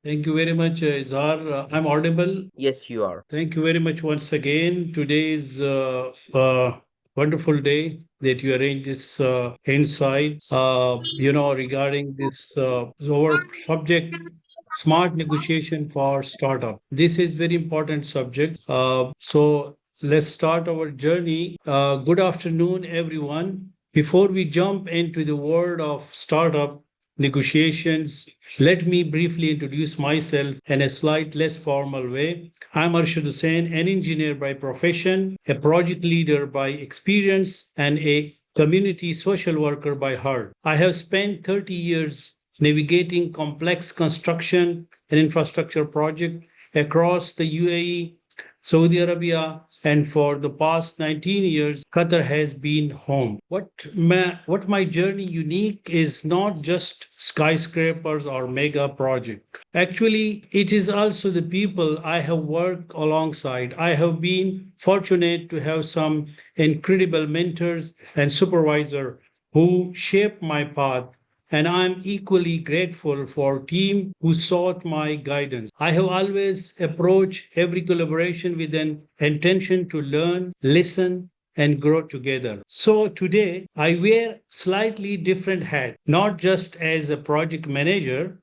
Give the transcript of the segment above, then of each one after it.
Thank you very much, Izhar. I'm audible. Yes, you are. Thank you very much once again. Today is a wonderful day that you arrange this insight, regarding this our subject, smart negotiation for startup. This is very important subject. So let's start our journey. Good afternoon, everyone. Before we jump into the world of startup negotiations, let me briefly introduce myself in a slight less formal way. I'm Arshad Hussain, an engineer by profession, a project leader by experience, and a community social worker by heart. I have spent 30 years navigating complex construction and infrastructure projects across the UAE, Saudi Arabia, and for the past 19 years, Qatar has been home. What my journey unique is not just skyscrapers or mega project. Actually, it is also the people I have worked alongside. I have been fortunate to have some incredible mentors and supervisor who shaped my path, and I'm equally grateful for team who sought my guidance. I have always approached every collaboration with an intention to learn, listen, and grow together. So today I wear slightly different hat, not just as a project manager,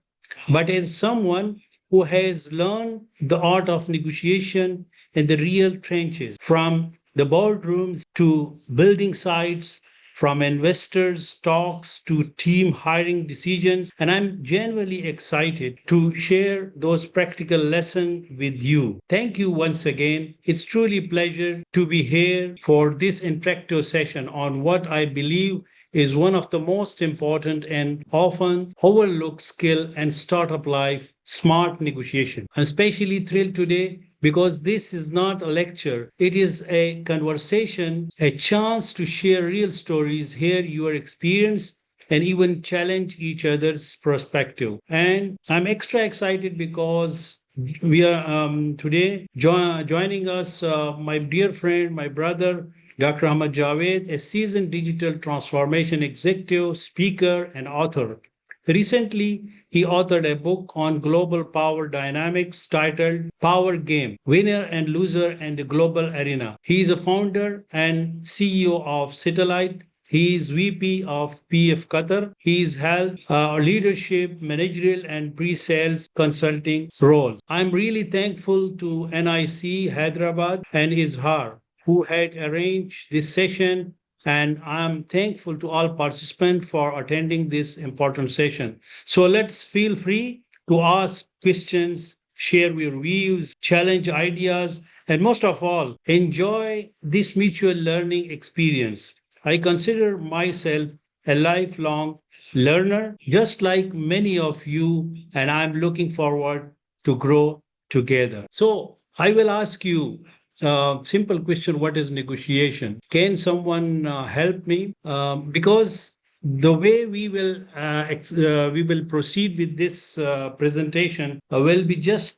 but as someone who has learned the art of negotiation in the real trenches, from the boardrooms to building sites, from investors' talks to team hiring decisions. And I'm genuinely excited to share those practical lessons with you. Thank you once again. It's truly a pleasure to be here for this interactive session on what I believe is one of the most important and often overlooked skill in startup life, smart negotiation. I'm especially thrilled today because this is not a lecture, it is a conversation, a chance to share real stories, hear your experience, and even challenge each other's perspective. And I'm extra excited because we are today joining us, my dear friend, my brother, Dr. Ahmad Javed, a seasoned digital transformation executive, speaker, and author. Recently, he authored a book on global power dynamics titled Power Game, Winner and Loser and the Global Arena. He is a founder and CEO of Satellite. He is VP of PF Qatar. He has held leadership, managerial, and pre-sales consulting roles. I'm really thankful to NIC Hyderabad and Izhar, who had arranged this session, and I'm thankful to all participants for attending this important session. So let's feel free to ask questions, share your views, challenge ideas, and most of all, enjoy this mutual learning experience. I consider myself a lifelong learner, just like many of you, and I'm looking forward to grow together. So I will ask you simple question: what is negotiation? Can someone help me? Because the way we will proceed with this presentation will be just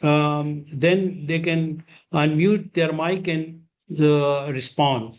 then they can unmute their mic and respond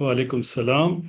Walaikum salam.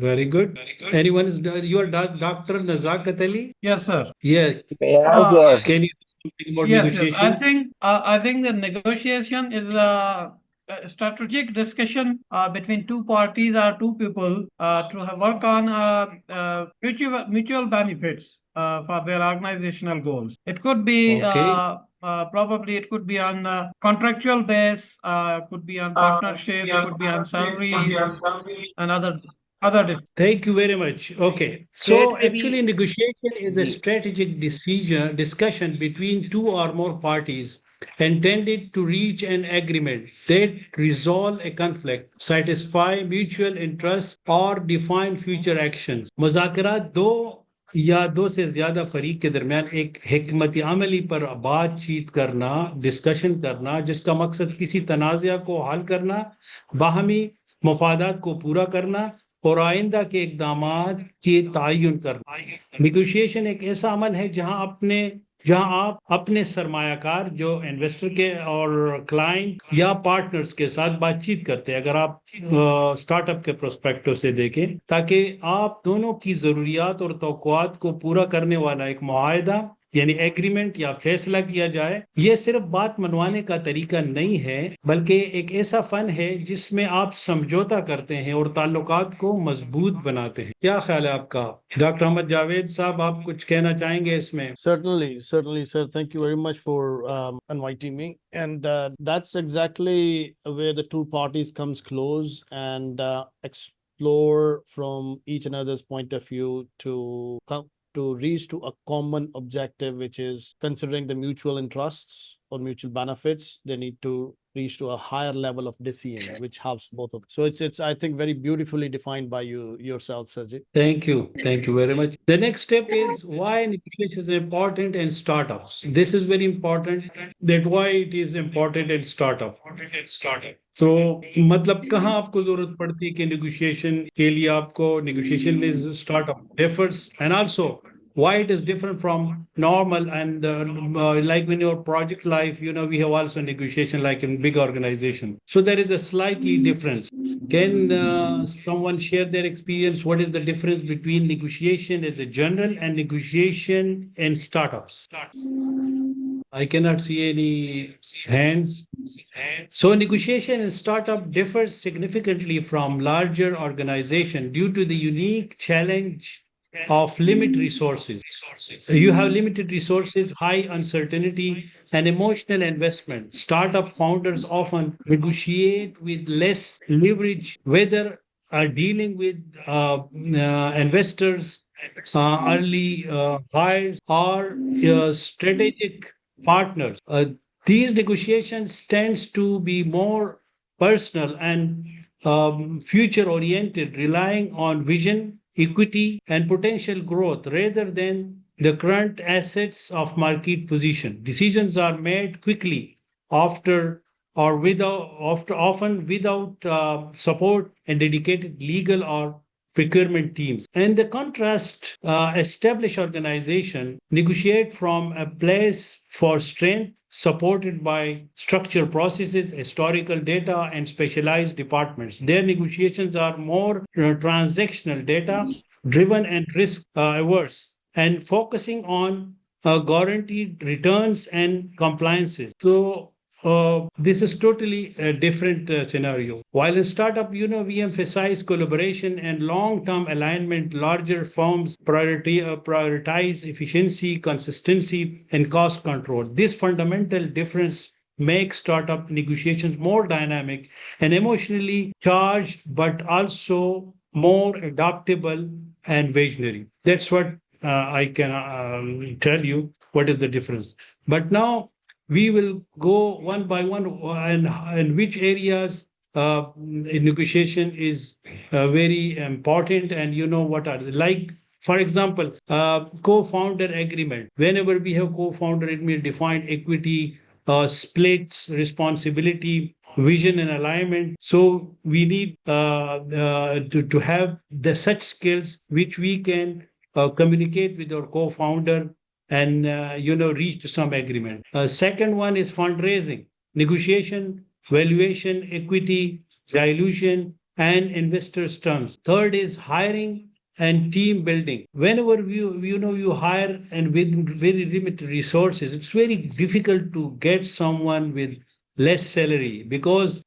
Very good. Anyone is you are Dr. Nazakat Ali? Yes, sir. Yeah. Yes, Uh, yes. Can you say something about yes, yes. negotiation? I think the negotiation is a strategic discussion between two parties or two people to work on mutual benefits for their organizational goals. It could be Okay. probably it could be on contractual base, could be on partnerships, could be on salaries and other other. Thank you very much. Okay. So actually, negotiation is a strategic discussion between two or more parties intended to reach an agreement that resolve a conflict, satisfy mutual interests, or define future actions. مذاکرات دو یا دو سے زیادہ فریق کے درمیان ایک حکمت عملی پر بات چیت کرنا، ڈسکشن کرنا، جس کا مقصد کسی تنازع کو حل کرنا، باہمی مفادات کو پورا کرنا اور آئندہ کے اقدامات کے تعین کرنا۔ نیگوشیشن ایک ایسا عمل ہے جہاں آپ اپنے سرمایہ کار جو انویسٹر کے اور کلائنٹ یا پارٹنرز کے ساتھ بات چیت کرتے ہیں، اگر آپ سٹارٹ اپ کے پرسپیکٹو سے دیکھیں، تاکہ آپ دونوں کی ضروریات اور توقعات کو پورا کرنے والا ایک معاہدہ یعنی ایگریمنٹ یا فیصلہ کیا جائے۔ یہ صرف بات منوانے کا طریقہ نہیں ہے، بلکہ ایک ایسا فن ہے جس میں آپ سمجھوتا کرتے ہیں اور تعلقات کو مضبوط بناتے ہیں۔ کیا خیال ہے آپ کا؟ ڈاکٹر احمد جاوید صاحب، آپ کچھ کہنا چاہیں گے اس میں؟ Certainly, sir. Thank you very much for inviting me. And that's exactly where the two parties comes close and explore from each another's point of view to reach to a common objective, which is considering the mutual interests or mutual benefits. They need to reach to a higher level of decision, which helps both of them. So it's I think very beautifully defined by yourself, Sergey. Thank you very much. The next step is why negotiation is important in startups. This is very important, that why it is important in startup. So مطلب کہاں آپ کو ضرورت پڑتی ہے کہ negotiation کے لیے آپ کو negotiation is start up differs, and also why it is different from normal and like in your project life, we have also negotiation like in big organization. So there is a slightly difference. Can someone share their experience? What is the difference between negotiation as a general and negotiation in startups? I cannot see any hands. So negotiation in startup differs significantly from larger organization due to the unique challenge of limited resources. You have limited resources, high uncertainty, and emotional investment. Startup founders often negotiate with less leverage, whether dealing with investors, early hires, or strategic partners. These negotiations tends to be more personal and future-oriented, relying on vision, equity, and potential growth rather than the current assets of market position. Decisions are made quickly often without support and dedicated legal or procurement teams. In the contrast, established organizations negotiate from a place for strength, supported by structured processes, historical data, and specialized departments. Their negotiations are more transactional, data-driven, and risk-averse, and focusing on guaranteed returns and compliances. So this is totally a different scenario. While in startup, we emphasize collaboration and long-term alignment. Larger firms prioritize efficiency, consistency, and cost control. This fundamental difference makes startup negotiations more dynamic and emotionally charged, but also more adaptable and visionary. That's what I can tell you what is the difference. But now we will go one by one and which areas in negotiation is very important, and what are they. Like, for example, co-founder agreement. Whenever we have co-founder, it means defined equity, splits responsibility, vision and alignment. So we need to have such skills which we can communicate with our co-founder and reach to some agreement. Second one is fundraising, negotiation, valuation, equity, dilution, and investors' terms. Third is hiring and team building. Whenever you hire and with very limited resources, it's very difficult to get someone with less salary because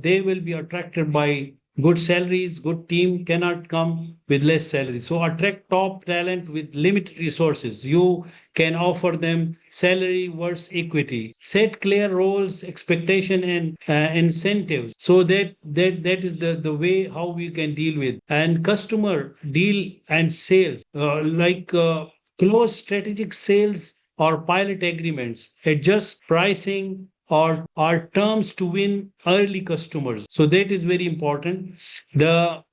they will be attracted by good salaries, good team cannot come with less salary. So attract top talent with limited resources. You can offer them salary versus equity. Set clear roles, expectation, and incentives. So that is the way how we can deal with. And customer deal and sales, close strategic sales or pilot agreements, adjust pricing or terms to win early customers. So that is very important. The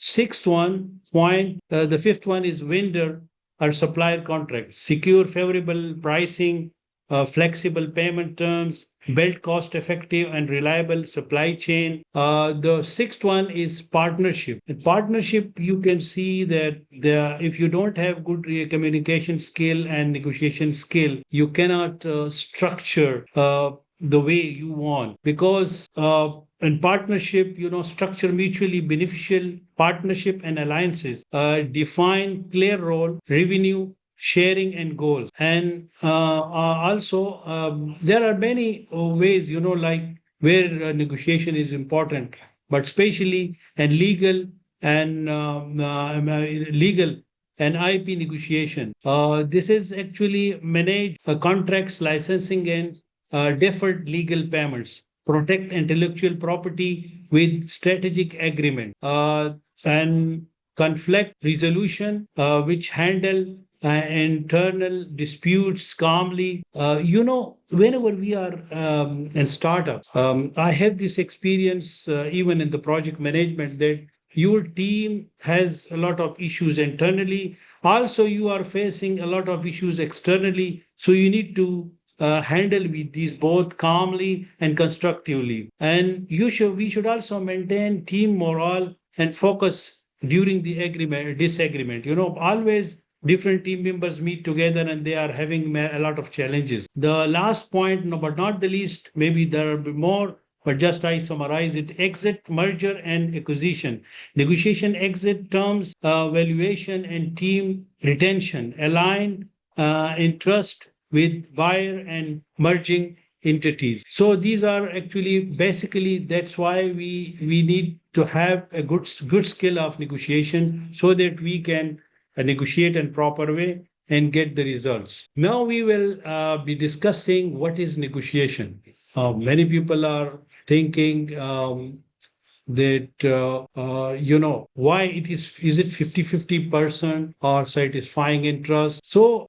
fifth one is vendor or supplier contracts. Secure favorable pricing, flexible payment terms, build cost effective and reliable supply chain. The sixth one is partnership. In partnership, you can see that if you don't have good communication skill and negotiation skill, you cannot structure the way you want, because in partnership, structure mutually beneficial partnership and alliances, define clear role, revenue sharing and goals. And also there are many ways, like where negotiation is important, but especially and legal and legal and IP negotiation. This is actually manage contracts, licensing, and deferred legal payments, protect intellectual property with strategic agreement, and conflict resolution, which handle internal disputes calmly. Whenever we are in startup, I have this experience even in the project management, that your team has a lot of issues internally. Also, you are facing a lot of issues externally. So you need to handle with these both calmly and constructively. And we should also maintain team morale and focus during the disagreement. Always different team members meet together and they are having a lot of challenges. The last point, no, but not the least, maybe there will be more, but just I summarize it: exit, merger, and acquisition. Negotiation, exit terms, valuation, and team retention. Align interest with buyer and merging entities. So these are actually basically, that's why we need to have a good skill of negotiation, so that we can negotiate in proper way and get the results. Now we will be discussing what is negotiation. Many people are thinking that why it is it 50-50% or satisfying interest. So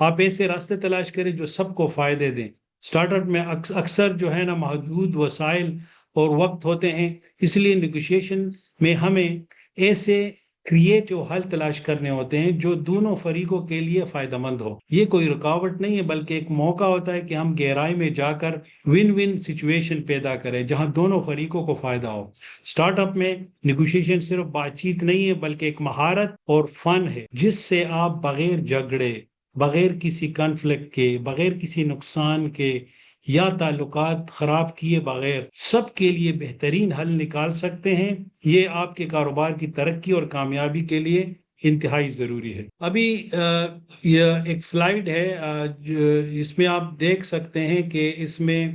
آپ ایسے راستے تلاش کریں جو سب کو فائدے دیں. Start up میں اکثر جو ہے نا محدود وسائل اور وقت ہوتے ہیں، اس لیے نیگوشیشن میں ہمیں ایسے کریٹو حل تلاش کرنے ہوتے ہیں جو دونوں فریقوں کے لیے فائدہ مند ہو. یہ کوئی رکاوٹ نہیں ہے بلکہ ایک موقع ہوتا ہے کہ ہم گہرائی میں جا کر ون ون سچویشن پیدا کریں جہاں دونوں فریقوں کو فائدہ ہو. اسٹارٹ اپ میں نیگوشیشن صرف بات چیت نہیں ہے بلکہ ایک مہارت اور فن ہے جس سے آپ بغیر جھگڑے، بغیر کسی کنفلکٹ کے، بغیر کسی نقصان کے یا تعلقات خراب کیے بغیر سب کے لیے بہترین حل نکال سکتے ہیں. یہ آپ کے کاروبار کی ترقی اور کامیابی کے لیے انتہائی ضروری ہے. ابھی یہ ایک سلائیڈ ہے، اس میں آپ دیکھ سکتے ہیں کہ اس میں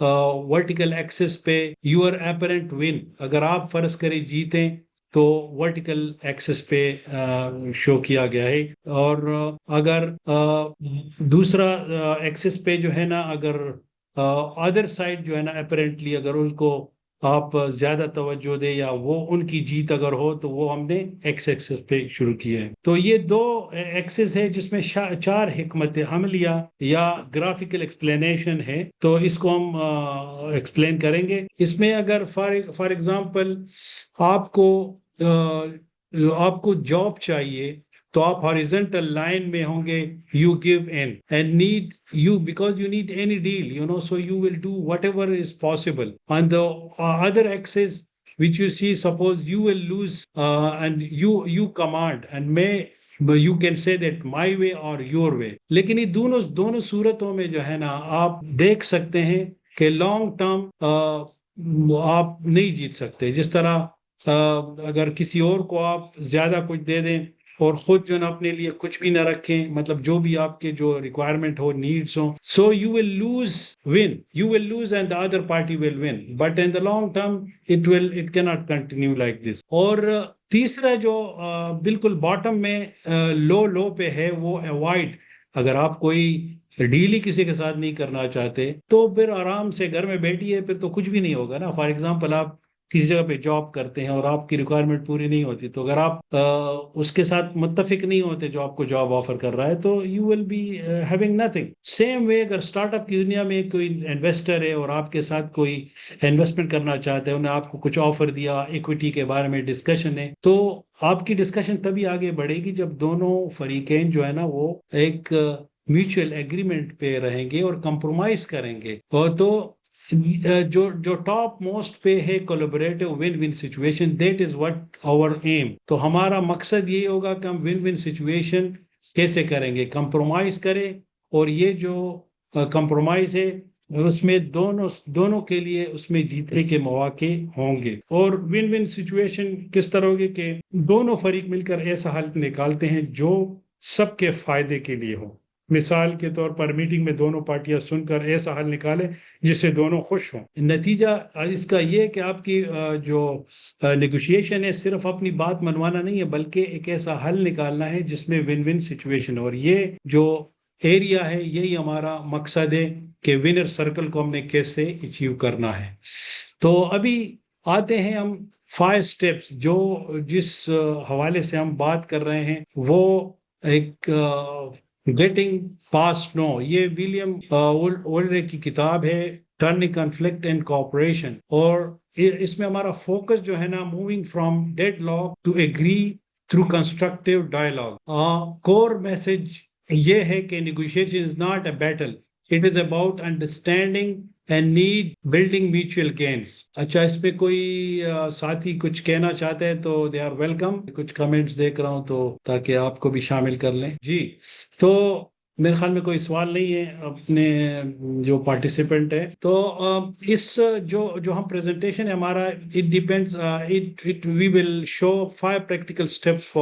ورٹیکل ایکسس پہ یور اپیرنٹ ون، اگر آپ فرض کریں جیتیں تو ورٹیکل ایکسس پہ شو کیا گیا ہے، اور اگر دوسرا ایکسس پہ جو ہے نا اگر ادر سائڈ جو ہے نا اپیرنٹلی اگر اس کو آپ زیادہ توجہ دیں یا وہ ان کی جیت اگر ہو تو وہ ہم نے ایکس ایکسس پہ شروع کیے ہیں. تو یہ دو ایکسس ہے جس میں 4 حکمت عملیہ یا گرافیکل ایکسپلینیشن ہے، تو اس کو ہم ایکسپلین کریں گے. اس میں اگر فار ایگزامپل آپ کو جاب چاہیے تو آپ ہاریزنٹل لائن میں ہوں گے، you give in and need you because you need any deal so you will do whatever is possible. On the other axis which you see, suppose you will lose and you command and you can say that my way or your way. لیکن یہ دونوں صورتوں میں جو ہے نا آپ دیکھ سکتے ہیں کہ لانگ ٹرم آپ نہیں جیت سکتے. جس طرح اگر کسی اور کو آپ زیادہ کچھ دے دیں اور خود جو نا اپنے لیے کچھ بھی نہ رکھیں، مطلب جو بھی آپ کے جو ریکوائرمنٹ ہو، نیڈس ہوں، so you will lose and the other party will win, but in the long term it cannot continue like this. اور تیسرا جو بالکل باٹم میں لو پہ ہے وہ اوائڈ. اگر آپ کوئی ڈیل ہی کسی کے ساتھ نہیں کرنا چاہتے تو پھر آرام سے گھر میں بیٹھیے، پھر تو کچھ بھی نہیں ہوگا نا. فار ایگزامپل آپ کسی جگہ پہ جاب کرتے ہیں اور آپ کی ریکوائرمنٹ پوری نہیں ہوتی، تو اگر آپ اس کے ساتھ متفق نہیں ہوتے جو آپ کو جاب آفر کر رہا ہے تو you will be having nothing. Same way اگر اسٹارٹ اپ کی دنیا میں کوئی انویسٹر ہے اور آپ کے ساتھ کوئی انویسٹمنٹ کرنا چاہتے ہیں، انہیں آپ کو کچھ آفر دیا، ایکویٹی کے بارے میں ڈسکشن ہے، تو آپ کی ڈسکشن تبھی آگے بڑھے گی جب دونوں فریقین جو ہے نا وہ ایک میوچل ایگریمنٹ پہ رہیں گے اور کمپرومائز کریں گے. اور تو جو ٹاپ موسٹ پہ ہے collaborative win win situation, that is what our aim. تو ہمارا مقصد یہ ہوگا کہ ہم ون ون سچویشن کیسے کریں گے، کمپرومائز کریں، اور یہ جو کمپرومائز ہے اس میں دونوں کے لیے اس میں جیتنے کے مواقع ہوں گے. اور ون ون سچویشن کس طرح ہوگی کہ دونوں فریق مل کر ایسا حل نکالتے ہیں جو سب کے فائدے کے لیے ہو. مثال کے طور پر میٹنگ میں دونوں پارٹیاں سن کر ایسا حل نکالے جس سے دونوں خوش ہوں. نتیجہ اس کا یہ کہ آپ کی جو نیگوشیشن ہے صرف اپنی بات منوانا نہیں ہے بلکہ ایک ایسا حل نکالنا ہے جس میں ون ون سچویشن. اور یہ جو ایریا ہے یہی ہمارا مقصد ہے کہ ونر سرکل کو ہم نے کیسے اچیو کرنا ہے. تو ابھی آتے ہیں ہم 5 سٹیپس جو جس حوالے سے ہم بات کر رہے ہیں، وہ ایک گیٹنگ پاسٹ نو. یہ ولیم اولڈرے کی کتاب ہے، ٹرننگ کنفلکٹ اینڈ کوآپریشن. اور اس میں ہمارا فوکس جو ہے نا moving from deadlock to agree through constructive dialogue. Core message یہ ہے کہ negotiation is not a battle, it is about understanding and need building mutual gains. اچھا، اس پہ کوئی ساتھی کچھ کہنا چاہتے ہیں تو دے آر ویلکم. کچھ کمنٹس دیکھ رہا ہوں تو تاکہ آپ کو بھی شامل کر لیں. جی، تو میرے خیال میں کوئی سوال نہیں ہے اپنے جو پارٹیسپینٹ ہے. تو اس جو ہم پریزنٹیشن ہے ہمارا، it depends we will show 5 practical steps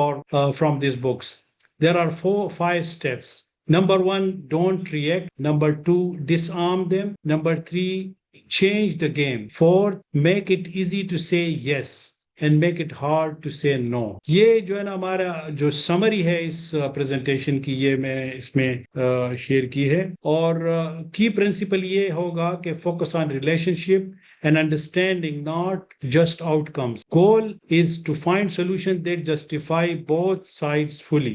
from these books. There are 5 steps. Number 1, don't react. Number 2, disarm them. Number 3, change the game. 4, make it easy to say yes and make it hard to say no. یہ جو ہے نا ہمارا جو summary ہے اس presentation کی، یہ میں اس میں شیئر کی ہے. اور کی پرنسپل یہ ہوگا کہ focus on relation ship and understanding, not just outcomes. Goal is to find solutions that justify both sides fully.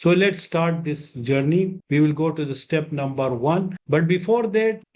So let's start this journey. We will go to the step number 1. But before that,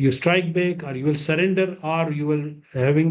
you strike back or you will surrender or you will having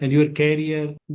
and your career?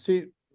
See,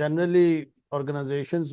generally organizations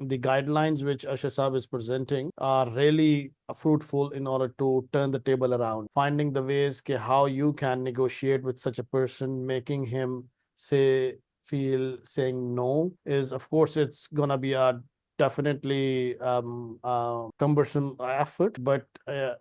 the guidelines which Ashar Saab is presenting are really fruitful in order to turn the table around, finding the ways ke how you can negotiate with such a person, making him saying no is, of course, it's gonna be a definitely cumbersome effort, but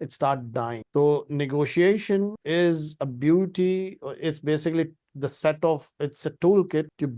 it start dying. So negotiation is a beauty. It's basically it's a toolkit to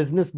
business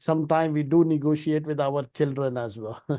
sometimes we do negotiate with our children as well.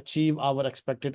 achieve our expected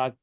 back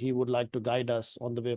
he would like to guide us on the way.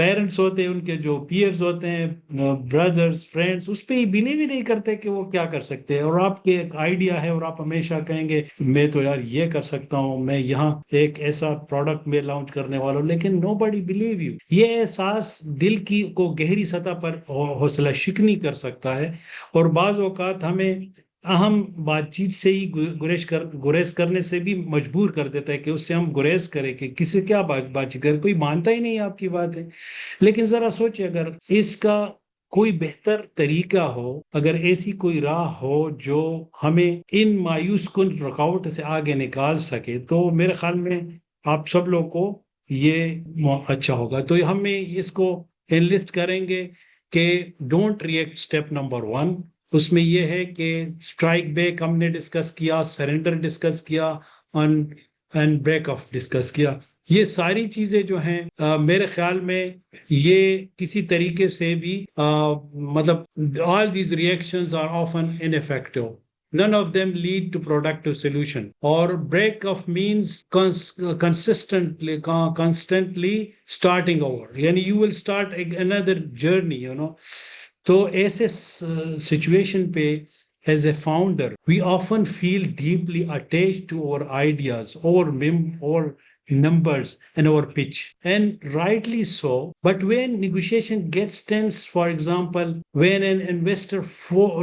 Parents ہوتے ہیں, ان کے جو pairs ہوتے ہیں, brothers, friends, اس پہ he believe ہی نہیں کرتے کہ وہ کیا کر سکتے ہیں. اور آپ کے ایک آئیڈیا ہے اور آپ ہمیشہ کہیں گے میں تو یار یہ کر سکتا ہوں, میں یہاں ایک ایسا پروڈکٹ میں لانچ کرنے والا ہوں, لیکن نو بڈی بلیو یو. یہ احساس دل کی کو گہری سطح پر حوصلہ شکنی کر سکتا ہے, اور بعض اوقات ہمیں اہم بات چیت سے ہی گریز کرنے سے بھی مجبور کر دیتا ہے کہ اس سے ہم گریز کریں کہ کسی کیا بات چیت کرے, کوئی مانتا ہی نہیں آپ کی بات ہے. لیکن ذرا سوچیں, اگر اس کا کوئی بہتر طریقہ ہو, اگر ایسی کوئی راہ ہو جو ہمیں ان مایوس کن رکاوٹ سے آگے نکال سکے, تو میرے خیال میں آپ سب لوگ کو یہ اچھا ہوگا. تو ہمیں اس کو انلسٹ کریں گے کہ ڈونٹ ریئیکٹ, اسٹیپ نمبر 1 اس میں یہ ہے کہ اسٹرائک بیک ہم نے ڈسکس کیا, سرنڈر ڈسکس کیا, اینڈ بریک آف ڈسکس کیا. یہ ساری چیزیں جو ہیں میرے خیال میں یہ کسی طریقے سے بھی مطلب all these reactions are often ineffective. None of them lead to productive solution. Or break off means constantly starting over. Yani you will start another journey, you know. تو ایسے سچویشن پہ as a founder we often feel deeply attached to our ideas, our numbers and our pitch, and rightly so. But when negotiation gets tense, for example, when an investor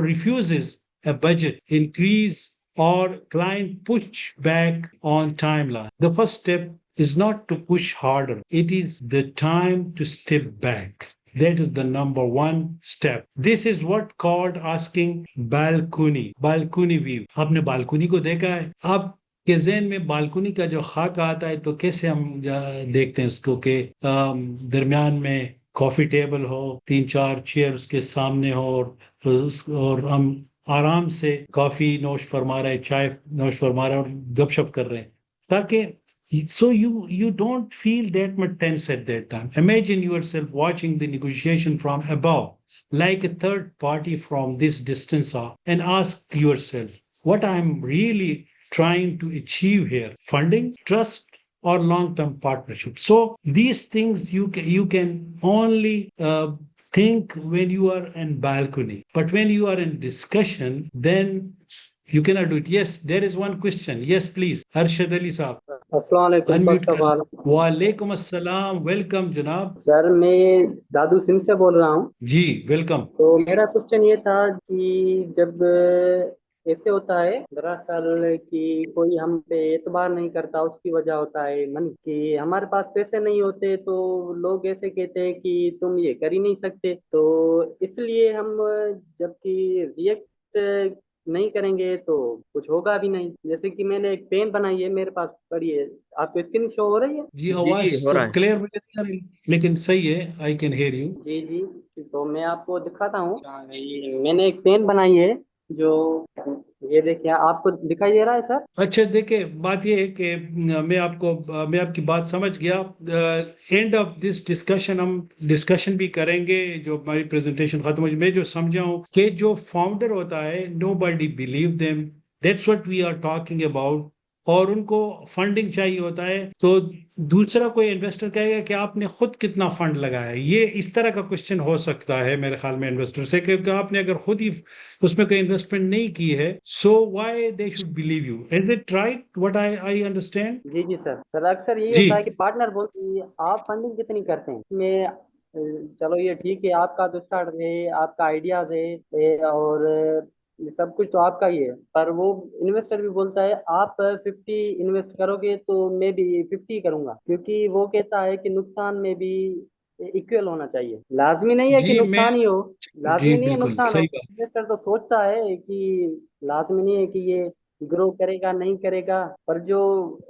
refuses a budget increase or client push back on timeline, the first step is not to push harder. It is the time to step back. That is the number 1 step. This is what called asking balcony view. آپ نے balcony کو دیکھا ہے؟ آپ کے ذہن میں balcony کا جو خاکہ آتا ہے تو کیسے ہم دیکھتے ہیں اس کو کہ درمیان میں کافی ٹیبل ہو, 3-4 چیئر اس کے سامنے ہو, اور ہم آرام سے کافی نوش فرما رہے ہیں, چائے نوش فرما رہے ہیں اور گپ شپ کر رہے ہیں, تاکہ so you don't feel that much tense at that time. Imagine yourself watching the negotiation from above, like a third party from this distance off, and ask yourself, what I'm really trying to achieve here? Funding, trust, or long-term partnership? So these things you can only think when you are in balcony. But when you are in discussion, then you cannot do it. Yes, there is one question. Yes, please. Arshad Ali Saab. السلام علیکم. وعلیکم السلام. Welcome جناب. سر میں دادو سنگھ سے بول رہا ہوں. جی ویلکم. تو میرا کوشچن یہ تھا کہ جب ایسے ہوتا ہے دراصل کہ کوئی ہم پہ اعتبار نہیں کرتا, اس کی وجہ ہوتا ہے منی, کہ ہمارے پاس پیسے نہیں ہوتے تو لوگ ایسے کہتے ہیں کہ تم یہ کر ہی نہیں سکتے. تو اس لیے ہم جب کہ ریئیکٹ نہیں کریں گے تو کچھ ہوگا بھی نہیں. جیسے کہ میں نے ایک پین بنائی ہے میرے پاس پڑی ہے, آپ کو اسکرین شو ہو رہی ہے؟ جی آواز تو کلیئر لیکن صحیح ہے, آئی کین ہیئر یو. جی جی, تو میں آپ کو دکھاتا ہوں. میں نے ایک پین بنائی ہے جو یہ دیکھیں, آپ کو دکھائی دے رہا ہے سر؟ اچھا دیکھیں, بات یہ ہے کہ میں آپ کی بات سمجھ گیا. اینڈ آف دس ڈسکشن ہم ڈسکشن بھی کریں گے جو ہماری پریزنٹیشن ختم ہو. میں جو سمجھا ہوں کہ جو فاؤنڈر ہوتا ہے, nobody believe them, that's what we are talking about. اور ان کو فنڈنگ چاہیے ہوتا ہے, تو دوسرا کوئی انویسٹر کہے گا کہ آپ نے خود کتنا فنڈ لگایا. یہ اس طرح کا کوشچن ہو سکتا ہے میرے خیال میں انویسٹر سے, کہ آپ نے اگر خود ہی اس میں کوئی انویسٹمنٹ نہیں کی ہے, so why they should believe you. Is it right what I understand? جی جی سر. سر اکثر یہی ہوتا ہے کہ پارٹنر بولتے ہیں آپ فنڈنگ کتنی کرتے ہیں. میں چلو یہ ٹھیک ہے, آپ کا تو اسٹارٹ ہے, آپ کا آئیڈیاز ہے اور یہ سب کچھ تو آپ کا ہی ہے, پر وہ انویسٹر بھی بولتا ہے آپ 50 انویسٹ کرو گے تو میں بھی 50 کروں گا, کیونکہ وہ کہتا ہے کہ نقصان میں بھی ایکول ہونا چاہیے. لازمی نہیں ہے کہ نقصان ہی ہو, لازمی نہیں ہے نقصان ہو. انویسٹر تو سوچتا ہے کہ لازمی نہیں ہے کہ یہ گرو کرے گا نہیں کرے گا, پر جو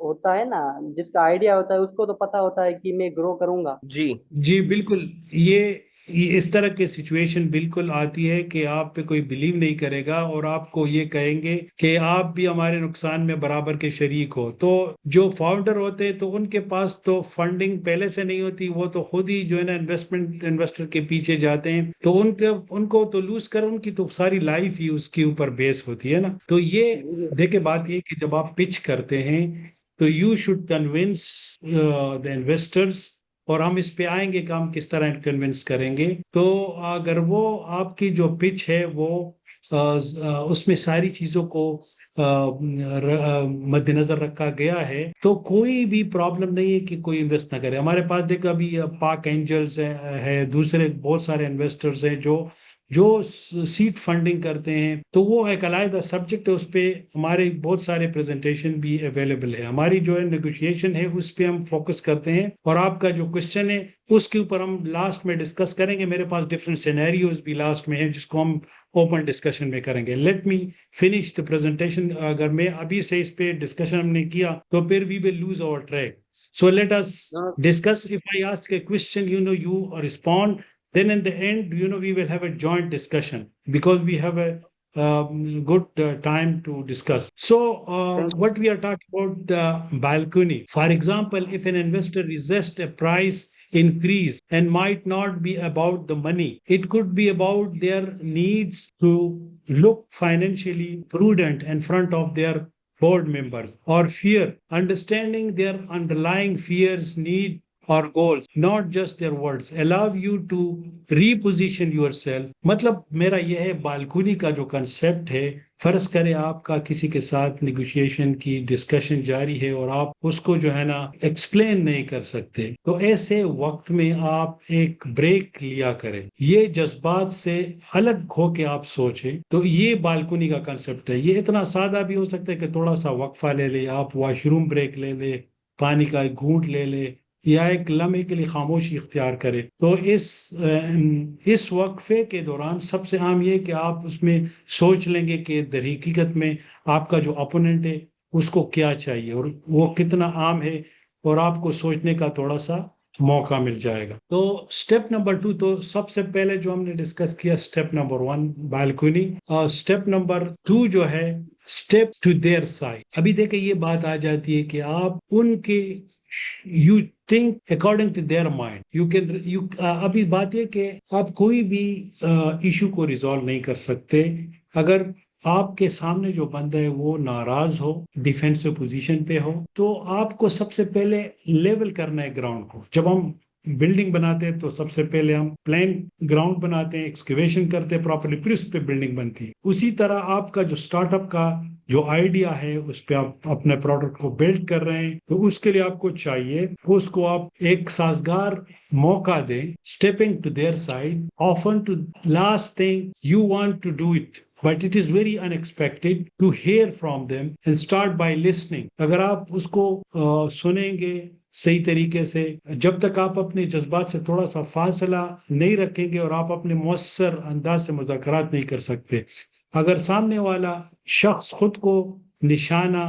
ہوتا ہے نا, جس کا آئیڈیا ہوتا ہے اس کو تو پتا ہوتا ہے کہ میں گرو کروں گا. جی بالکل. یہ اس طرح کی سچویشن بالکل آتی ہے کہ آپ پہ کوئی بلیو نہیں کرے گا اور آپ کو یہ کہیں گے کہ آپ بھی ہمارے نقصان میں برابر کے شریک ہو. تو جو فاؤنڈر ہوتے ہیں تو ان کے پاس تو فنڈنگ پہلے سے نہیں ہوتی, وہ تو خود ہی جو ہے نا انویسٹر کے پیچھے جاتے ہیں, تو ان کو تو لوز کر, ان کی تو ساری لائف ہی اس کے اوپر بیس ہوتی ہے نا. تو یہ دیکھیں بات یہ کہ جب آپ پچ کرتے ہیں تو you should convince the investors اور ہم اس پہ آئیں گے کہ ہم کس طرح کنونس کریں گے. تو اگر وہ آپ کی جو پچ ہے وہ اس میں ساری چیزوں کو مد نظر رکھا گیا ہے تو کوئی بھی پرابلم نہیں ہے کہ کوئی انویسٹ نہ کرے. ہمارے پاس دیکھو ابھی پاک اینجلز ہے, دوسرے بہت سارے انویسٹرز ہیں جو سیٹ فنڈنگ کرتے ہیں, تو وہ ایک علیحدہ سبجیکٹ ہے, اس پہ ہمارے بہت سارے پریزنٹیشن بھی اویلیبل ہے. ہماری جو ہے نیگوشیشن ہے اس پہ ہم فوکس کرتے ہیں, اور آپ کا جو کوشچن ہے اس کے اوپر ہم لاسٹ میں ڈسکس کریں گے. میرے پاس ڈفرینٹ سینیریوز بھی لاسٹ میں ہیں جس کو ہم اوپن ڈسکشن میں کریں گے. Let me finish the presentation. اگر میں ابھی سے اس پہ ڈسکشن ہم نے کیا تو پھر we will lose our track. So let us discuss. If I ask a question, you respond. Then in the end, we will have a joint discussion because we have a good time to discuss. So what we are talking about, the balcony. For example, if an investor resists a price increase and might not be about the money, it could be about their needs to look financially prudent in front of their board members, or fear, understanding their underlying fears, need or goals, not just their words, allow you to reposition yourself. مطلب میرا یہ ہے balcony کا جو concept ہے, فرض کریں آپ کا کسی کے ساتھ نیگوشیشن کی ڈسکشن جاری ہے اور آپ اس کو جو ہے نا ایکسپلین نہیں کر سکتے, تو ایسے وقت میں آپ ایک بریک لیا کریں. یہ جذبات سے الگ ہو کے آپ سوچیں. تو یہ بالکونی کا کنسپٹ ہے. یہ اتنا سادہ بھی ہو سکتا ہے کہ تھوڑا سا وقفہ لے لیں, آپ واش روم بریک لے لیں, پانی کا ایک گھونٹ لے لیں, یا ایک لمحے کے لیے خاموشی اختیار کرے. تو اس وقفے کے دوران سب سے عام یہ کہ آپ اس میں سوچ لیں گے کہ در حقیقت میں آپ کا جو اپوننٹ ہے اس کو کیا چاہیے اور وہ کتنا عام ہے, اور آپ کو سوچنے کا تھوڑا سا موقع مل جائے گا. تو سٹیپ نمبر 2, تو سب سے پہلے جو ہم نے ڈسکس کیا سٹیپ نمبر 1 بالکونی, اور سٹیپ نمبر 2 جو ہے سٹیپ ٹو دیئر سائڈ. ابھی دیکھیں یہ بات آ جاتی ہے کہ آپ ان کے you think according to their mind. ابھی بات یہ کہ آپ کوئی بھی ایشو کو ریزالو نہیں کر سکتے اگر آپ کے سامنے جو بندہ ہے وہ ناراض ہو, ڈیفینسو پوزیشن پہ ہو. تو آپ کو سب سے پہلے لیول کرنا ہے گراؤنڈ کو. جب ہم بلڈنگ بناتے ہیں تو سب سے پہلے ہم پلین گراؤنڈ بناتے ہیں, ایکسکیویشن کرتے ہیں پراپرلی, پھر اس پہ بلڈنگ بنتی ہے. اسی طرح آپ کا جو سٹارٹ اپ کا جو آئیڈیا ہے اس پہ آپ اپنے پروڈکٹ کو بلڈ کر رہے ہیں, تو اس کے لیے آپ کو چاہیے اس کو آپ ایک سازگار موقع دیں. Stepping to their side, often to last thing you want to do it, but it is very unexpected to hear from them and start by listening. اگر آپ اس کو سنیں گے صحیح طریقے سے, جب تک آپ اپنے جذبات سے تھوڑا سا فاصلہ نہیں رکھیں گے اور آپ اپنے مؤثر انداز سے مذاکرات نہیں کر سکتے. اگر سامنے والا شخص خود کو نشانہ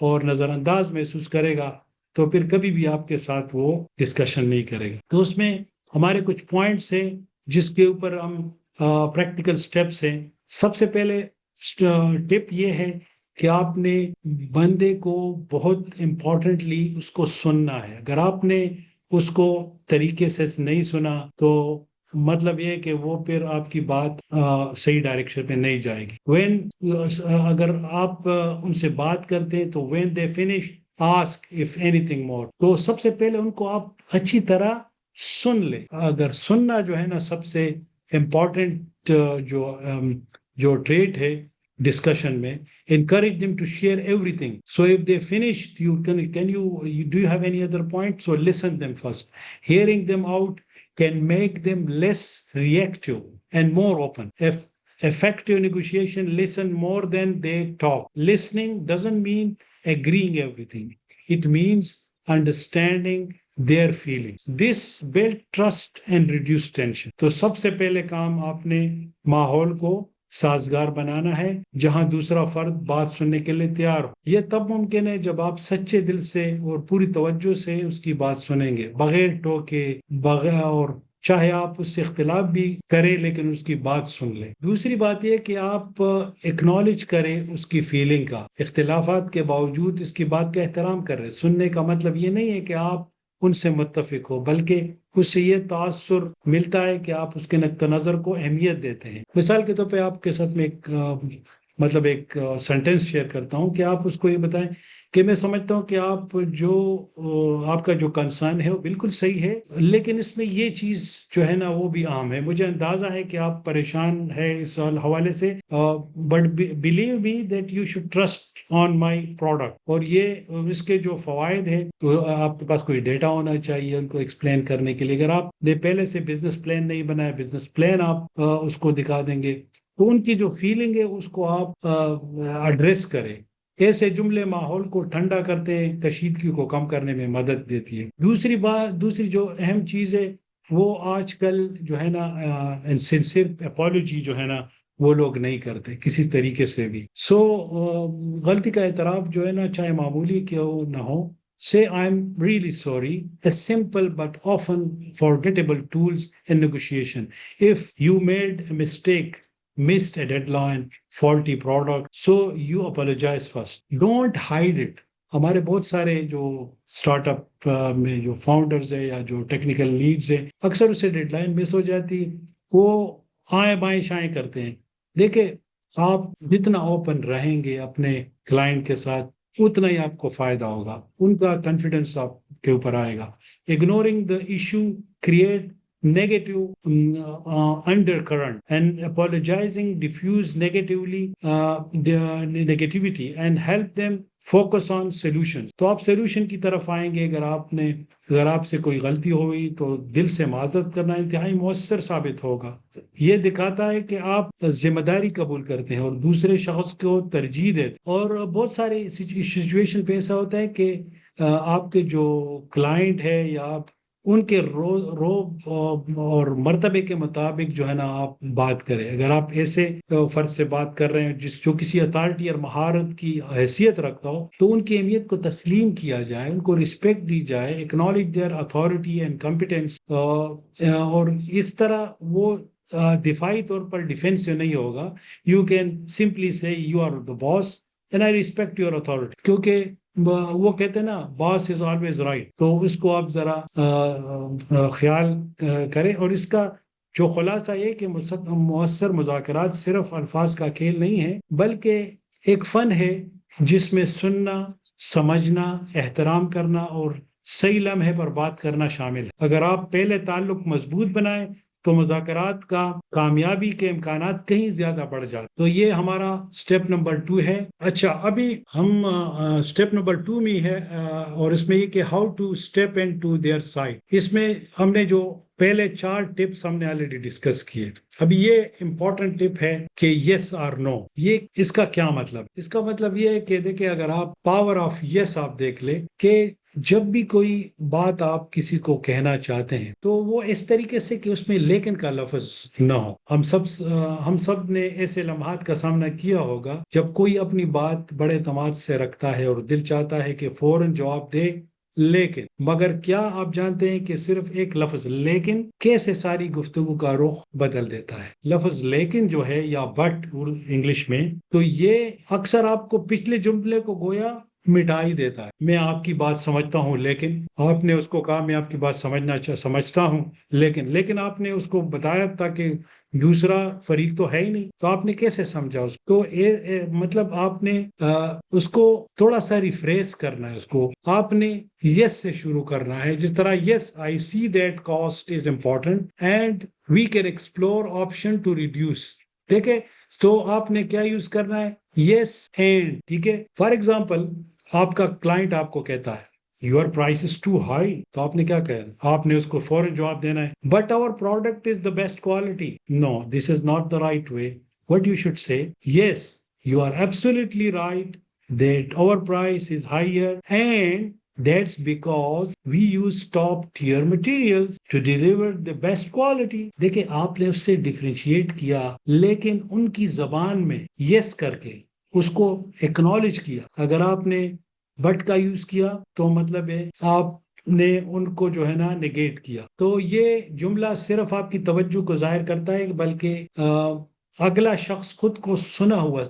اور نظر انداز محسوس کرے گا تو پھر کبھی بھی آپ کے ساتھ وہ ڈسکشن نہیں کرے گا. تو اس میں ہمارے کچھ پوائنٹس ہیں جس کے اوپر ہم پریکٹیکل سٹیپس ہیں. سب سے پہلے ٹپ یہ ہے کہ آپ نے بندے کو بہت امپورٹنٹلی اس کو سننا ہے. اگر آپ نے اس کو طریقے سے نہیں سنا تو مطلب یہ ہے کہ وہ پھر آپ کی بات صحیح ڈائریکشن پہ نہیں جائے گی. اگر آپ ان سے بات کرتے ہیں تو when they finish ask if anything more. تو سب سے پہلے ان کو آپ اچھی طرح سن لیں. اگر سننا جو ہے نا سب سے امپورٹنٹ جو ٹریٹ ہے ڈسکشن میں, encourage them to share everything. So if they finished, do you have any other point? So listen them first. Hearing them out can make them less reactive and more open. If effective negotiation, listen more than they talk. Listening doesn't mean agreeing everything. It means understanding their feelings. This build trust and reduce tension. تو سب سے پہلے کام آپ نے ماحول کو سازگار بنانا ہے جہاں دوسرا فرد بات سننے کے لیے تیار ہو. یہ تب ممکن ہے جب آپ سچے دل سے اور پوری توجہ سے اس کی بات سنیں گے, بغیر ٹوکے, بغیر, اور چاہے آپ اس سے اختلاف بھی کریں لیکن اس کی بات سن لیں. دوسری بات یہ کہ آپ ایکنالج کریں اس کی فیلنگ کا, اختلافات کے باوجود اس کی بات کا احترام کریں. سننے کا مطلب یہ نہیں ہے کہ آپ ان سے متفق ہو, بلکہ اس سے یہ تاثر ملتا ہے کہ آپ اس کے نقطہ نظر کو اہمیت دیتے ہیں. مثال کے طور پہ آپ کے ساتھ میں ایک مطلب ایک سینٹینس شیئر کرتا ہوں کہ آپ اس کو یہ بتائیں کہ میں سمجھتا ہوں کہ آپ کا جو کنسرن ہے وہ بالکل صحیح ہے، لیکن اس میں یہ چیز جو ہے نا وہ بھی عام ہے، مجھے اندازہ ہے کہ آپ پریشان ہے اس حوالے سے، but believe me that you should trust on my product, اور یہ اس کے جو فوائد ہیں تو آپ کے پاس کوئی ڈیٹا ہونا چاہیے ان کو ایکسپلین کرنے کے لیے۔ اگر آپ نے پہلے سے بزنس پلان نہیں بنایا، بزنس پلان آپ اس کو دکھا دیں گے تو ان کی جو فیلنگ ہے اس کو آپ ایڈریس کریں۔ ایسے جملے ماحول کو ٹھنڈا کرتے ہیں، کشیدگی کو کم کرنے میں مدد دیتی ہے۔ دوسری جو اہم چیز ہے وہ آج کل جو ہے نا سنسیئر اپالوجی جو ہے نا وہ لوگ نہیں کرتے کسی طریقے سے بھی۔ غلطی کا اعتراف جو ہے نا چاہے معمولی کیوں نہ ہو، say I'm really sorry, a simple but often forgettable tools in negotiation. If you made a mistake, missed a deadline, faulty product, so you apologize first. Don't hide it. ہمارے بہت سارے جو اسٹارٹ اپ میں جو founders ہیں یا جو technical leads ہیں، اکثر اسے ڈیڈ لائن مس ہو جاتی ہے، وہ آئیں بائیں شائیں کرتے ہیں۔ دیکھیں، آپ جتنا اوپن رہیں گے اپنے کلائنٹ کے ساتھ اتنا ہی آپ کو فائدہ ہوگا، ان کا کانفیڈنس آپ کے اوپر آئے گا۔ Ignoring the issue create negative undercurrent, and apologizing diffuse negativity and help them focus on solutions. تو آپ سولوشن کی طرف آئیں گے۔ اگر آپ سے کوئی غلطی ہوئی تو دل سے معذرت کرنا انتہائی مؤثر ثابت ہوگا۔ یہ دکھاتا ہے کہ آپ ذمہ داری قبول کرتے ہیں اور دوسرے شخص کو ترجیح دیتے۔ اور بہت سارے سچویشن پہ ایسا ہوتا ہے کہ آپ کے جو کلائنٹ ہے یا آپ ان کے روب اور مرتبے کے مطابق جو ہے نا آپ بات کریں۔ اگر آپ ایسے فرد سے بات کر رہے ہیں جو کسی اتھارٹی اور مہارت کی حیثیت رکھتا ہو تو ان کی اہمیت کو تسلیم کیا جائے، ان کو رسپیکٹ دی جائے، acknowledge their authority and competence, اور اس طرح وہ دفاعی طور پر ڈیفینسو نہیں ہوگا۔ You can simply say you are the boss and I respect your authority, کیونکہ وہ کہتے ہیں نا باس از آلویز رائٹ، تو اس کو آپ ذرا خیال کریں۔ اور اس کا جو خلاصہ یہ کہ مؤثر مذاکرات صرف الفاظ کا کھیل نہیں ہے بلکہ ایک فن ہے جس میں سننا، سمجھنا، احترام کرنا اور صحیح لمحے پر بات کرنا شامل ہے۔ اگر آپ پہلے تعلق مضبوط بنائیں تو مذاکرات کا کامیابی کے امکانات کہیں زیادہ بڑھ جاتے۔ تو یہ ہمارا سٹیپ نمبر 2 ہے۔ اچھا، ابھی ہم سٹیپ نمبر 2 میں ہے، اور اس میں یہ کہ how to step into their side. اس میں ہم نے جو پہلے 4 ٹپس ہم نے آلریڈی ڈسکس کیے۔ ابھی یہ امپورٹنٹ ٹپ ہے کہ یس اور نو۔ یہ اس کا کیا مطلب؟ اس کا مطلب یہ ہے کہ دیکھیں، اگر آپ پاور آف یس آپ دیکھ لیں کہ جب بھی کوئی بات آپ کسی کو کہنا چاہتے ہیں تو وہ اس طریقے سے کہ اس میں لیکن کا لفظ نہ ہو۔ ہم سب نے ایسے لمحات کا سامنا کیا ہوگا جب کوئی اپنی بات بڑے اعتماد سے رکھتا ہے اور دل چاہتا ہے کہ فوراً جواب دے، لیکن مگر کیا آپ جانتے ہیں کہ صرف ایک لفظ لیکن کیسے ساری گفتگو کا رخ بدل دیتا ہے؟ لفظ لیکن جو ہے یا بٹ انگلش میں، تو یہ اکثر آپ کو پچھلے جملے کو گویا مٹا ہی دیتا ہے۔ میں آپ کی بات سمجھتا ہوں، لیکن آپ نے اس کو کہا میں آپ کی بات سمجھتا ہوں، لیکن آپ نے اس کو بتایا تھا کہ دوسرا فریق تو ہے ہی نہیں، تو آپ نے کیسے سمجھا اس کو؟ مطلب آپ نے اس کو تھوڑا سا ریفریش کرنا ہے، اس کو آپ نے یس سے شروع کرنا ہے، جس طرح yes I see that cost is important and we can explore option to reduce. دیکھیں، تو آپ نے کیا یوز کرنا ہے؟ یس اینڈ، ٹھیک ہے۔ فار ایگزامپل، آپ کا کلائنٹ آپ کو کہتا ہے your price is too high, تو آپ نے کیا کہنا؟ آپ نے اس کو فوراً جواب دینا ہے but our product is the best quality. No, this is not the right way. What you should say, yes you are absolutely right that our price is higher and that's because we use top tier materials to deliver the best quality۔ دیکھیں، آپ نے اس سے differentiate کیا لیکن ان کی زبان میں یس کر کے اس کو ایکنالج کیا۔ اگر آپ نے بٹ کا یوز کیا تو مطلب ہے آپ نے ان کو جو ہے نا نیگیٹ کیا۔ تو یہ جملہ صرف آپ کی توجہ کو ظاہر کرتا ہے بلکہ اگلا شخص خود کو سنا ہوا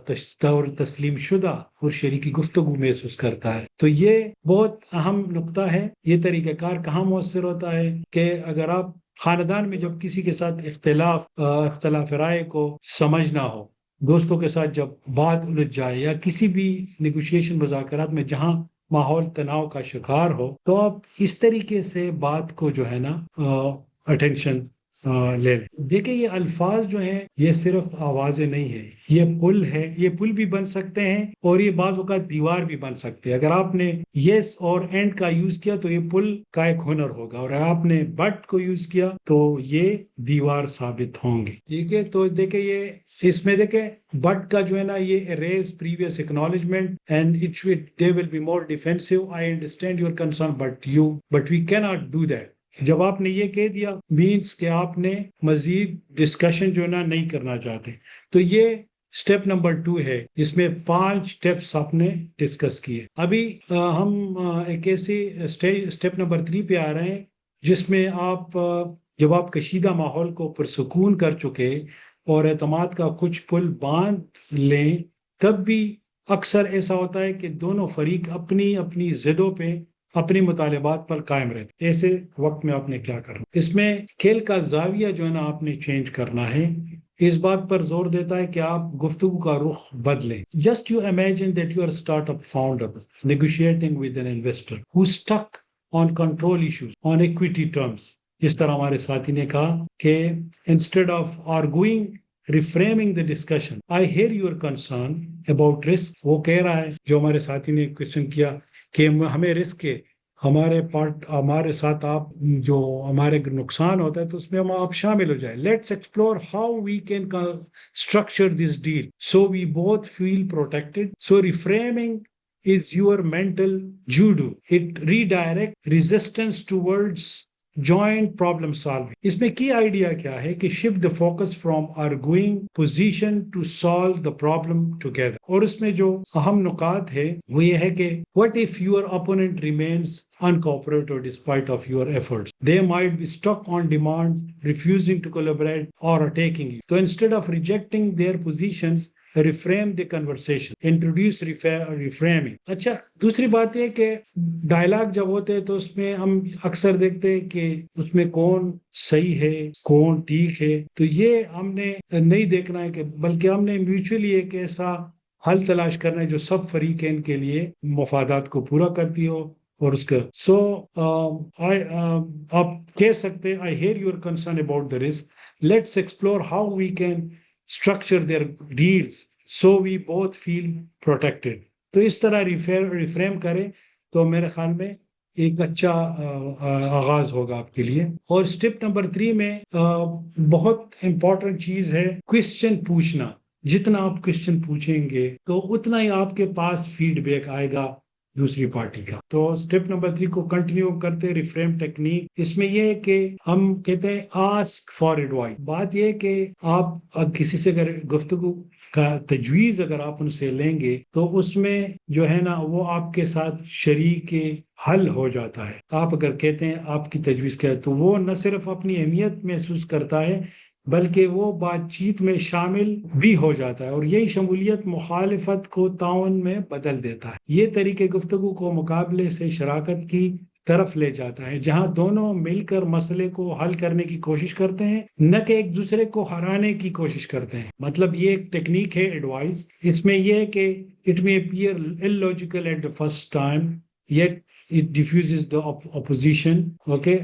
اور تسلیم شدہ اور شریکی گفتگو محسوس کرتا ہے۔ تو یہ بہت اہم نقطہ ہے۔ یہ طریقہ کار کہاں مؤثر ہوتا ہے کہ اگر آپ خاندان میں جب کسی کے ساتھ اختلاف رائے کو سمجھنا ہو دوستوں کے ساتھ جب بات الجھ جائے یا کسی بھی نیگوشیشن مذاکرات میں جہاں ماحول تناؤ کا شکار ہو تو آپ اس طریقے سے بات کو جو ہے نا اٹینشن لے لیں. دیکھیں یہ الفاظ جو ہیں یہ صرف آوازیں نہیں ہیں, یہ پل ہے, یہ پل بھی بن سکتے ہیں اور یہ بعض اوقات دیوار بھی بن سکتے ہیں. اگر آپ نے یس اور اینڈ کا یوز کیا تو یہ پل کا ایک ہنر ہوگا, اور اگر آپ نے بٹ کو یوز کیا تو یہ دیوار ثابت ہوں گے. ٹھیک ہے, تو دیکھیں یہ اس میں دیکھیں بٹ کا جو ہے نا یہ erase previous acknowledgement and they will be more defensive. I understand your concern but we cannot do that. جب آپ نے یہ کہہ دیا مینس کہ آپ نے مزید ڈسکشن جو ہے نا نہیں کرنا چاہتے. تو یہ اسٹیپ نمبر 2 ہے جس میں 5 اسٹیپس آپ نے ڈسکس کیے. ابھی ہم ایک ایسی اسٹیپ نمبر 3 پہ آ رہے ہیں جس میں آپ جب آپ کشیدہ ماحول کو پرسکون کر چکے اور اعتماد کا کچھ پل باندھ لیں, تب بھی اکثر ایسا ہوتا ہے کہ دونوں فریق اپنی اپنی ضدوں پہ اپنی مطالبات پر قائم رہتے. ایسے وقت میں آپ نے کیا کرنا, اس میں کھیل کا زاویہ جو ہے نا آپ نے چینج کرنا ہے. اس بات پر زور دیتا ہے کہ آپ گفتگو کا رخ بدلیں. Just you imagine that you are start up founder negotiating with an investor who stuck on control issues on equity terms. جس طرح ہمارے ساتھی نے کہا کہ instead of arguing reframing the discussion, I hear your concern about risk. وہ کہہ رہا ہے, جو ہمارے ساتھی نے کوشچن کیا کہ ہمیں رسک ہے, ہمارے ساتھ آپ جو ہمارے نقصان ہوتا ہے تو اس میں ہم آپ شامل ہو جائیں. Let's explore how we can structure this deal so we both feel protected. So reframing is your mental judo. It redirects resistance towards joint problem solving. اس میں کی آئیڈیا کیا ہے کہ shift the focus from arguing position to solve the problem together. اور اس میں جو اہم نکات ہے وہ یہ ہے کہ what if your opponent remains uncooperative despite of your efforts? They might be stuck on demands, refusing to collaborate or attacking you. So instead of rejecting their positions, reframe the conversation, introduce reframing. اچھا, دوسری بات یہ کہ dialogue جب ہوتے ہیں تو اس میں ہم اکثر دیکھتے ہیں کہ اس میں کون صحیح ہے کون ٹھیک ہے, تو یہ ہم نے نہیں دیکھنا ہے, کہ بلکہ ہم نے میوچولی ایک ایسا حل تلاش کرنا ہے جو سب فریقین کے لیے مفادات کو پورا کرتی ہو. اور اس کا آپ کہہ سکتے ہیں I hear your concern about the risk. Let's explore how we can structure their deals so we both feel protected. تو اس طرح ریفریم کریں تو میرے خیال میں ایک اچھا آغاز ہوگا آپ کے لیے. اور اسٹیپ نمبر 3 میں بہت امپورٹنٹ چیز ہے کوشچن پوچھنا. جتنا آپ کوشچن پوچھیں گے تو اتنا ہی آپ کے پاس فیڈ بیک آئے گا دوسری پارٹی کا. تو اسٹیپ نمبر 3 کو کنٹینیو کرتے ریفریم ٹیکنیک. اس میں یہ ہے کہ ہم کہتے ہیں آسک فار ایڈوائس. بات یہ کہ آپ کسی سے اگر گفتگو کا تجویز اگر آپ ان سے لیں گے تو اس میں جو ہے نا وہ آپ کے ساتھ شریک حل ہو جاتا ہے. آپ اگر کہتے ہیں آپ کی تجویز کیا ہے تو وہ نہ صرف اپنی اہمیت محسوس کرتا ہے بلکہ وہ بات چیت میں شامل بھی ہو جاتا ہے. اور یہی شمولیت مخالفت کو تعاون میں بدل دیتا ہے. یہ طریقے گفتگو کو مقابلے سے شراکت کی طرف لے جاتا ہے جہاں دونوں مل کر مسئلے کو حل کرنے کی کوشش کرتے ہیں نہ کہ ایک دوسرے کو ہرانے کی کوشش کرتے ہیں. مطلب یہ ایک ٹیکنیک ہے ایڈوائز. اس میں یہ ہے کہ it may appear illogical at the first time yet it diffuses the opposition. Okay,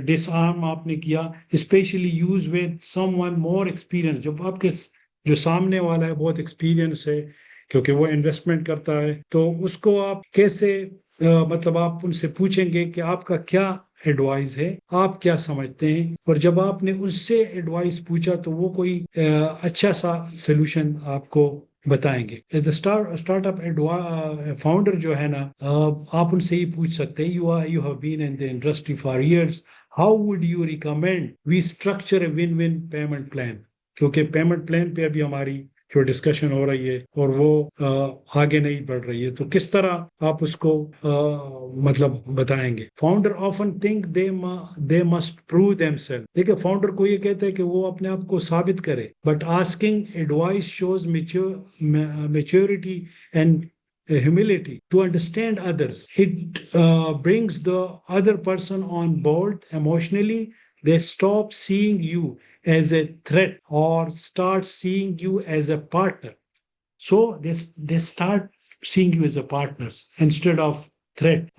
disarm آپ نے کیا, especially use with someone more experienced. جب آپ کے جو سامنے والا ہے بہت ایکسپیرینس ہے کیونکہ وہ انویسٹمنٹ کرتا ہے تو اس کو آپ کیسے مطلب آپ ان سے پوچھیں گے کہ آپ کا کیا ایڈوائز ہے, آپ کیا سمجھتے ہیں. اور جب آپ نے ان سے ایڈوائز پوچھا تو وہ کوئی اچھا سا سولوشن آپ کو بتائیں گے. As a start up founder جو ہے نا آپ ان سے ہی پوچھ سکتے ہیں you have been in the industry for years, how would you recommend we structure a win win payment plan. کیونکہ پیمنٹ پلان پہ ابھی ہماری جو ڈسکشن ہو رہی ہے اور وہ آگے نہیں بڑھ رہی ہے, تو کس طرح آپ اس کو مطلب بتائیں گے. Founder often think they must prove them self. دیکھیں فاؤنڈر کو یہ کہتے ہیں کہ وہ اپنے آپ کو ثابت کرے, but asking advice shows maturity and humility to understand others. It brings the other person on board emotionally. They stop seeing you as a threat or start seeing you as a partner. So they start seeing you as a partner instead of threat.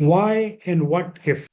why and what if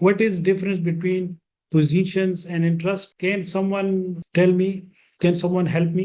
What is difference between positions and interest? Can someone tell me? Can someone help me?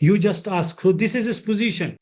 you just ask, so this is his position.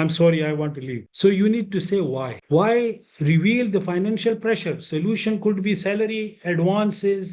I'm sorry, I want to leave. So you need to say why reveal the financial pressure. Solution could be salary advances,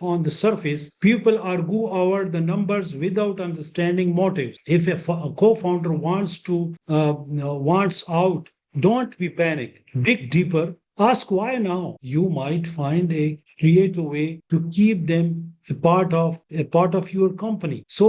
on the surface. People argue over the numbers without understanding motives. If a co-founder wants out, don't be panic, dig deeper, ask why now. You might find a creative way to keep them a part of your company. So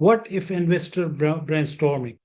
what if investor brainstorming.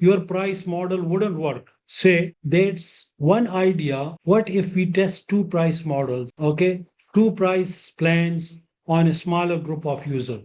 your price model wouldn't work, say that's one idea, what if we test 2 price models, okay, 2 price plans on a smaller group of users.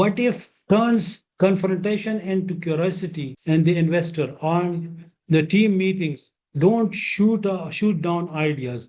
what if turns confrontation into curiosity and the investor on the team meetings. Don't shoot down ideas.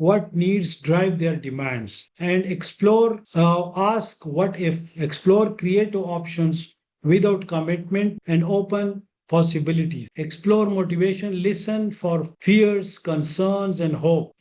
what needs drive their demands, and explore, ask what if, explore creative options without commitment and open possibilities, explore motivation, listen for fears, concerns and hope.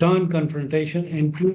Turn confrontation into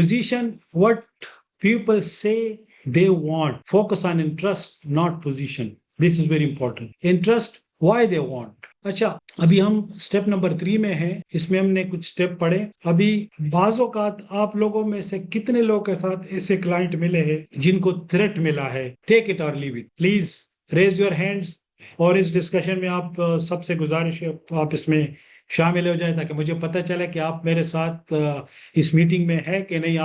position, what people say they want. Focus on interest, not position. This is very important. Interest, why they want. اچھا ابھی ہم step number 3 میں ہیں. اس میں ہم نے کچھ step پڑھے. ابھی بعض اوقات آپ لوگوں میں سے کتنے لوگوں کے ساتھ ایسے کلائنٹ ملے ہیں جن کو تھریٹ ملا ہے ٹیک اٹ اور leave it. Please raise your hands. اور اس ڈسکشن میں آپ سب سے گزارش ہے آپ اس میں شامل ہو جائیں تاکہ مجھے پتہ چلے کہ آپ میرے ساتھ اس میٹنگ میں ہے کہ نہیں.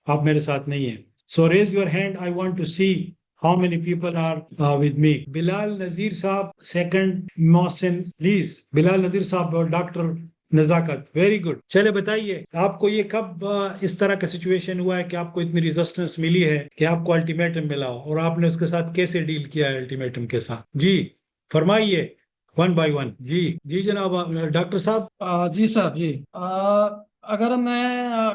آپ میرے ساتھ نہیں ہیں. So raise your hand. I want to see how many people are with me. Bilal Nazir Saab, second. Mohsin, please. Bilal Nazir Saab اور ڈاکٹر نزاکت. Very good. چلے بتائیے آپ کو یہ کب اس طرح کا سچویشن ہوا ہے کہ آپ کو اتنی ریزسٹنس ملی ہے کہ آپ کو الٹیمیٹم ملا ہو اور آپ نے اس کے ساتھ کیسے ڈیل کیا ہے الٹیمیٹم کے ساتھ؟ جی فرمائیے ون بائی ون. جی جناب ڈاکٹر صاحب. جی سر. جی اگر میں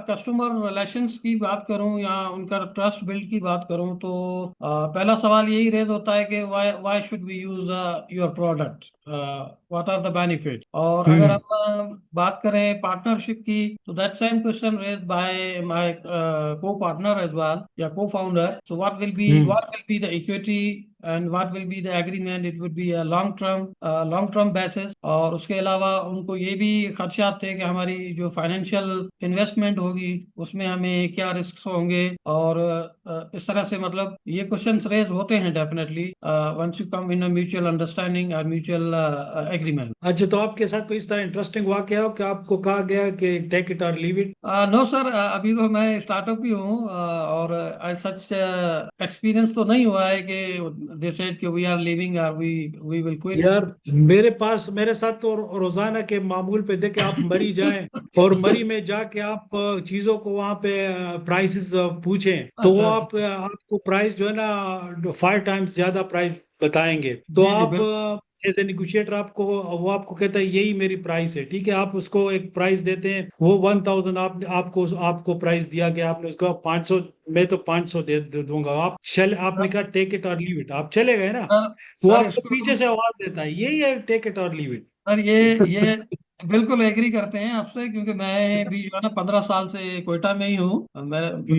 کسٹمر ریلیشنز کی بات کروں یا ان کا ٹرسٹ بلڈ کی بات کروں تو پہلا سوال یہی ریز ہوتا ہے کہ why should we use your product, what are the benefit. اور اگر ہم بات کریں پارٹنرشپ کی تو that same question raise by my co partner as well یا co founder. So what will be the equity and what will be the agreement. It would be a long term basis. اور اس کے علاوہ ان کو یہ بھی خدشات تھے کہ ہماری جو فائنینشیل انویسٹمنٹ ہوگی اس میں ہمیں کیا رسک ہوں گے. اور اس طرح سے مطلب یہ کوشچنس ریز ہوتے ہیں definitely once you come in mutual understanding اور میوچل ایگریمنٹ. اچھا تو آپ کے ساتھ کوئی اس طرح انٹرسٹنگ واقعہ ہو کہ آپ کو کہا گیا کہ ٹیک اٹ اور لیو اٹ؟ نو سر, ابھی تو میں اسٹارٹ اپ ہی ہوں اور سچ ایکسپیرئنس تو نہیں ہوا ہے کہ they said کہ we are leaving or we will quit. یار میرے ساتھ تو روزانہ کے معمول پہ دیکھیں آپ مری جائیں اور مری میں جا کے آپ چیزوں کو وہاں پہ پرائسز پوچھیں تو وہ آپ کو پرائز جو ہے نا 5 ٹائمز زیادہ پرائز بتائیں گے. تو آپ ایز اے نیگوشیٹر وہ آپ کو کہتا ہے یہی میری پرائز ہے. ٹھیک ہے, آپ اس کو ایک پرائز دیتے ہیں, وہ 1000 آپ کو پرائز دیا گیا, آپ نے اس کو 500, میں تو 500 دے دوں گا. آپ نے کہا ٹیک اٹ اور لیو اٹ, آپ چلے گئے نا. وہ آپ کو پیچھے سے آواز دیتا ہے یہی ہے ٹیک اٹ اور لیو اٹ. سر یہ بالکل ایگری کرتے ہیں آپ سے, کیونکہ میں بھی جو ہے نا 15 سال سے کوئٹہ میں ہی ہوں.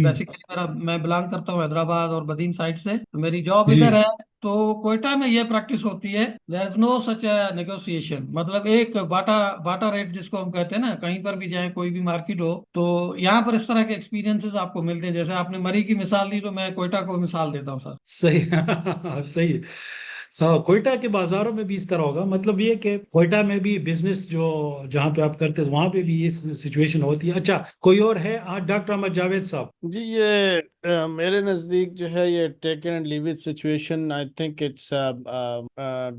بیسیکلی میں بلانگ کرتا ہوں حیدرآباد اور بدین سائڈ سے, میری جاب ادھر ہے. تو کوئٹہ میں یہ پریکٹس ہوتی ہے, دیر از نو سچ نیگوسیشن. مطلب ایک باٹا ریٹ جس کو ہم کہتے ہیں نا, کہیں پر بھی جائیں کوئی بھی مارکیٹ ہو تو یہاں پر اس طرح کے ایکسپیرینسز آپ کو ملتے ہیں. جیسے آپ نے مری کی مثال دی تو میں کوئٹہ کو مثال دیتا ہوں سر. صحیح. کوئٹہ کے بازاروں میں بھی اس طرح ہوگا. مطلب یہ کہ کوئٹہ میں بھی بزنس جو جہاں پہ آپ کرتے ہیں وہاں پہ بھی یہ سچویشن ہوتی ہے. اچھا کوئی اور ہے؟ ڈاکٹر احمد جاوید صاحب. جی یہ میرے نزدیک جو ہے یہ take and leave it situation, I think it's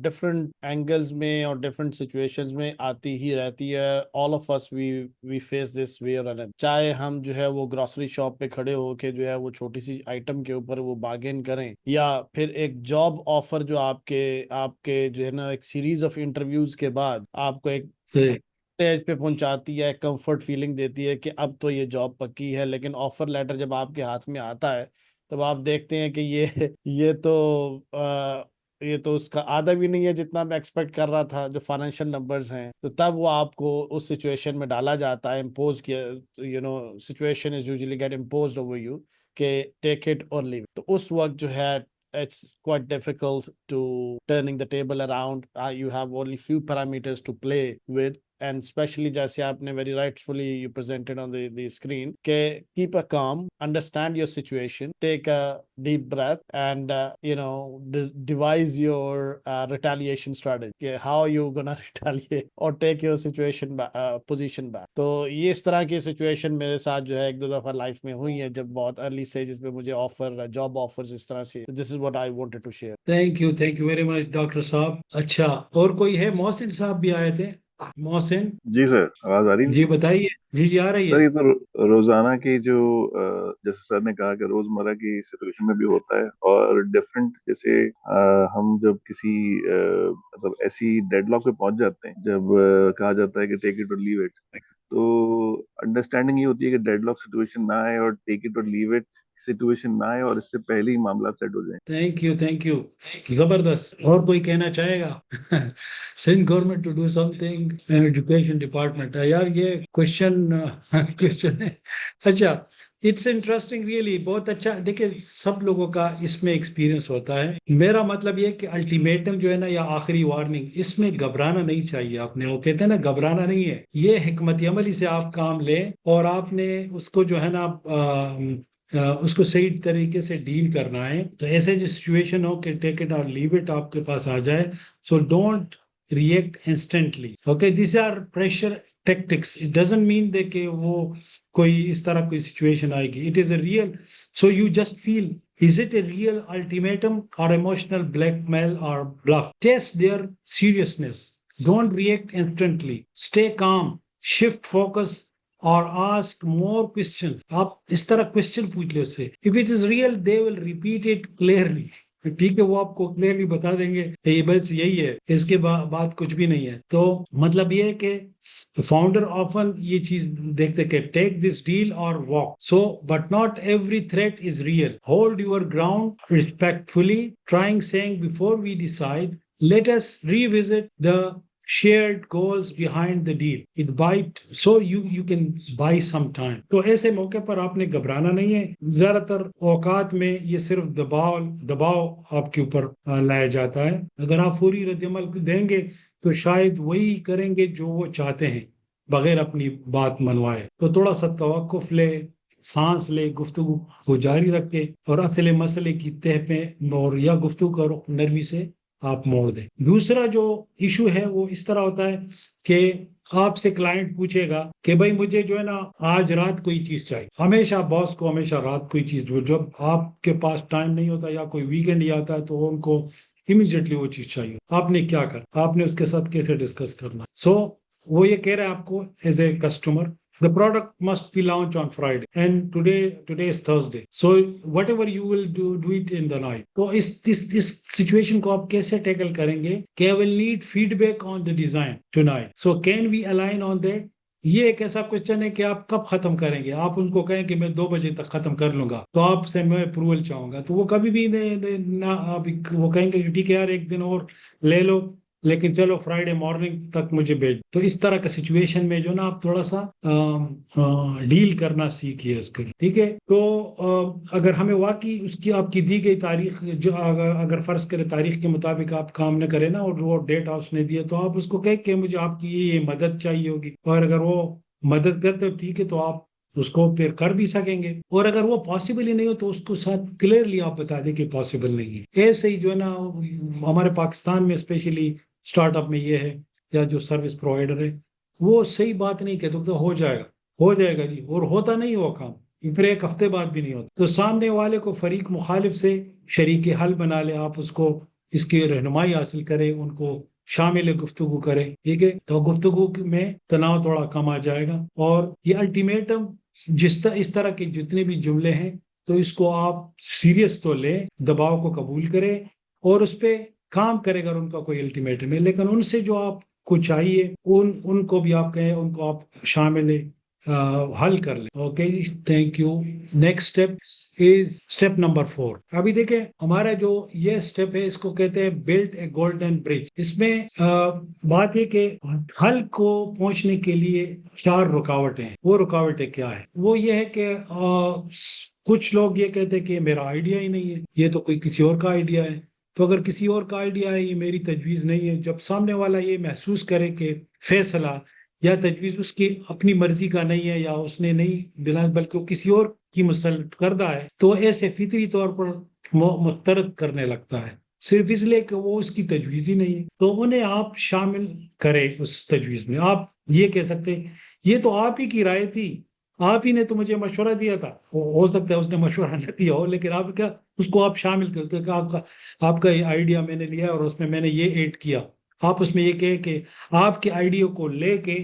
different angles میں اور ڈفرنٹ سچویشنز میں آتی ہی رہتی ہے. All of us we face this where and چاہے ہم جو ہے وہ گروسری شاپ پہ کھڑے ہو کے جو ہے وہ چھوٹی سی آئٹم کے اوپر وہ بارگین کریں, یا پھر ایک جاب آفر جو آپ کے جو ہے نا ایک سیریز آف انٹرویوز کے بعد آپ کو ایک اسٹیج پہ پہنچاتی ہے, کمفرٹ فیلنگ دیتی ہے کہ اب تو یہ جاب پکی ہے. لیکن آفر لیٹر جب آپ کے ہاتھ میں آتا ہے تب آپ دیکھتے ہیں کہ یہ تو اس کا آدھا بھی نہیں ہے جتنا میں ایکسپیکٹ کر رہا تھا جو فائنینشیل نمبرز ہیں. تو تب وہ آپ کو اس سچویشن میں ڈالا جاتا ہے, امپوز کیا, situation is usually get imposed over you کہ ٹیک اٹ اور لیو. تو اس وقت جو ہے it's quite difficult to turning the table around. You have only few parameters to play with, and especially جیسے آپ نے very rightfully you presented on the screen کہ keep a calm, understand your situation, take a deep breath and devise your retaliation strategy کہ how you gonna retaliate or take your situation position back. تو یہ اس طرح کی situation میرے ساتھ جو ہے 1-2 دفعہ لائف میں ہوئی ہیں جب بہت ارلی اسٹیجز پہ مجھے جاب آفرز اس طرح سے. This is what I wanted to share. Thank you very much doctor صاحب. اچھا اور کوئی ہے؟ محسن صاحب بھی آئے تھے. محسن جی سر, آواز آ رہی ہے؟ جی بتائیے. جی آ رہی ہے سر. یہ تو روزانہ کی جو جیسے سر نے کہا کہ روزمرہ کی سچویشن میں بھی ہوتا ہے اور ڈفرینٹ, جیسے ہم جب کسی مطلب ایسی ڈیڈ لاک پہ پہنچ جاتے ہیں جب کہا جاتا ہے کہ ٹیک اٹ اور لیو اٹ, تو انڈرسٹینڈنگ یہ ہوتی ہے کہ ڈیڈ لاک سچویشن نہ آئے اور ٹیک اٹ اور لیو اٹ سچویشن نہ آئے اور اس سے پہلے ہی معاملات سیٹ ہو جائیں. تھینک یو زبردست. اور کوئی کہنا چاہے گا؟ Sindh government to do something education department. یار یہ کوشچن ہے. اچھا اٹس انٹرسٹنگ ریئلی، بہت اچھا. دیکھیں سب لوگوں کا اس میں ایکسپیرینس ہوتا ہے. میرا مطلب یہ کہ الٹیمیٹم جو ہے نا یا آخری وارننگ، اس میں گھبرانا نہیں چاہیے. آپ نے وہ کہتے ہیں نا گھبرانا نہیں ہے، یہ حکمت عملی سے آپ کام لیں اور آپ نے اس کو جو ہے نا اس کو صحیح طریقے سے ڈیل کرنا ہے. تو ایسے جو سچویشن ہو کہ ٹیک اٹ اور لیو اٹ آپ کے پاس آ جائے، so don't react instantly. Okay, these are pressure tactics. It doesn't mean that کہ وہ کوئی اس طرح کوئی situation آئے گی. It is a real, so you just feel, is it a real ultimatum or emotional blackmail or bluff? Test their seriousness. Don't react instantly. Stay calm. Shift focus or ask more questions. آپ اس طرح question پوچھ لیں اس سے. If it is real, they will repeat it clearly. ٹھیک ہے، وہ آپ کو کلیئرلی بتا دیں گے یہ بس یہی ہے، اس کے بعد کچھ بھی نہیں ہے. تو مطلب یہ ہے کہ فاؤنڈر آفن یہ چیز دیکھتے کہ ٹیک دس ڈیل اور walk. So but not every threat is real. Hold your ground respectfully. Trying seeing before we decide let us revisit the shared goals behind the deal. It bite, so you can buy some time. تو ایسے موقع پر آپ نے گھبرانا نہیں ہے. زیادہ تر اوقات میں یہ صرف دباؤ آپ کے اوپر لایا جاتا ہے. اگر آپ پوری رد عمل دیں گے تو شاید وہی کریں گے جو وہ چاہتے ہیں بغیر اپنی بات منوائے. تو تھوڑا سا توقف لے، سانس لے، گفتگو کو جاری رکھے اور اصل مسئلے کی تہ پہ اور یا گفتگو کا رخ نرمی سے آپ موڑ دیں. دوسرا جو ایشو ہے وہ اس طرح ہوتا ہے کہ آپ سے کلائنٹ پوچھے گا کہ بھائی مجھے جو ہے نا آج رات کوئی چیز چاہیے. ہمیشہ باس کو ہمیشہ رات کوئی چیز، جب آپ کے پاس ٹائم نہیں ہوتا یا کوئی ویکینڈ ہی آتا ہے تو ان کو امیڈیٹلی وہ چیز چاہیے. آپ نے کیا کرنا، آپ نے اس کے ساتھ کیسے ڈسکس کرنا. سو وہ یہ کہہ رہے ہیں آپ کو as a customer the product must be launched on Friday and today is Thursday, so whatever you will do it in the night. تو اس situation کو آپ کیسے ٹیکل کریں گے کہ I will need feedback on the design tonight, so can we align on that. یہ ایک ایسا کوشچن ہے کہ آپ کب ختم کریں گے. آپ ان کو کہیں کہ میں 2 بجے تک ختم کر لوں گا تو آپ سے میں اپروول چاہوں گا، تو وہ کبھی بھی وہ کہیں گے ٹھیک ہے یار ایک دن اور لے لو لیکن چلو فرائیڈے مارننگ تک مجھے بھیج. تو اس طرح کا سچویشن میں جو نا آپ تھوڑا سا ڈیل کرنا سیکھیے اس کے. ٹھیک ہے، تو اگر ہمیں واقعی اس کی آپ کی دی گئی تاریخ جو اگر فرض کرے تاریخ کے مطابق آپ کام نہ کریں نا اور وہ ڈیٹ آپ نے دیا تو آپ اس کو کہیں کہ مجھے آپ کی یہ مدد چاہیے ہوگی، اور اگر وہ مدد کرتے ٹھیک ہے تو آپ اس کو پھر کر بھی سکیں گے. اور اگر وہ پاسبل ہی نہیں ہو تو اس کو ساتھ کلیئرلی آپ بتا دیں کہ پاسبل نہیں ہے. ایسے ہی جو ہے نا ہمارے پاکستان میں اسپیشلی اسٹارٹ اپ میں یہ ہے یا جو سروس پرووائڈر ہے وہ صحیح بات نہیں کہتے تو ہو جائے گا جی، اور ہوتا نہیں ہوا کام، پھر ایک ہفتے بعد بھی نہیں ہوتا. تو سامنے والے کو فریق مخالف سے شریک حل بنا لے، آپ اس کو اس کی رہنمائی حاصل کریں، ان کو شامل گفتگو کریں. ٹھیک ہے، تو گفتگو میں تناؤ تھوڑا کم آ جائے گا. اور یہ الٹیمیٹم اس طرح کے جتنے بھی جملے ہیں تو اس کو آپ سیریس تو لیں، دباؤ کو قبول کریں اور اس پہ کام کرے گا ان کا کوئی الٹیمیٹم ہے. لیکن ان سے جو آپ کو چاہیے ان کو بھی آپ کہیں، ان کو آپ شامل حل کر لیں. اوکے جی، thank you. Next step is step number 4. ابھی دیکھیں ہمارا جو یہ اسٹیپ ہے اس کو کہتے ہیں بلڈ اے گولڈن برج. اس میں بات یہ کہ حل کو پہنچنے کے لیے 4 رکاوٹیں ہیں. وہ رکاوٹیں کیا ہیں؟ وہ یہ ہے کہ کچھ لوگ یہ کہتے ہیں کہ میرا آئیڈیا ہی نہیں ہے، یہ تو کوئی کسی اور کا آئیڈیا ہے. تو اگر کسی اور کا آئیڈیا ہے، یہ میری تجویز نہیں ہے. جب سامنے والا یہ محسوس کرے کہ فیصلہ یا تجویز اس کی اپنی مرضی کا نہیں ہے یا اس نے نہیں بلا بلکہ وہ کسی اور کی مسلط کردہ ہے، تو ایسے فطری طور پر مترد کرنے لگتا ہے صرف اس لیے کہ وہ اس کی تجویز ہی نہیں ہے. تو انہیں آپ شامل کریں اس تجویز میں. آپ یہ کہہ سکتے یہ تو آپ ہی کی رائے تھی، آپ ہی نے تو مجھے مشورہ دیا تھا. ہو سکتا ہے اس نے مشورہ نہ دیا ہو لیکن آپ کیا اس کو آپ شامل کرتے کہ آپ کا یہ آئیڈیا میں نے لیا اور اس میں نے یہ ایڈ کیا. آپ اس میں یہ کہیں کہ آپ کے آئیڈیا کو لے کے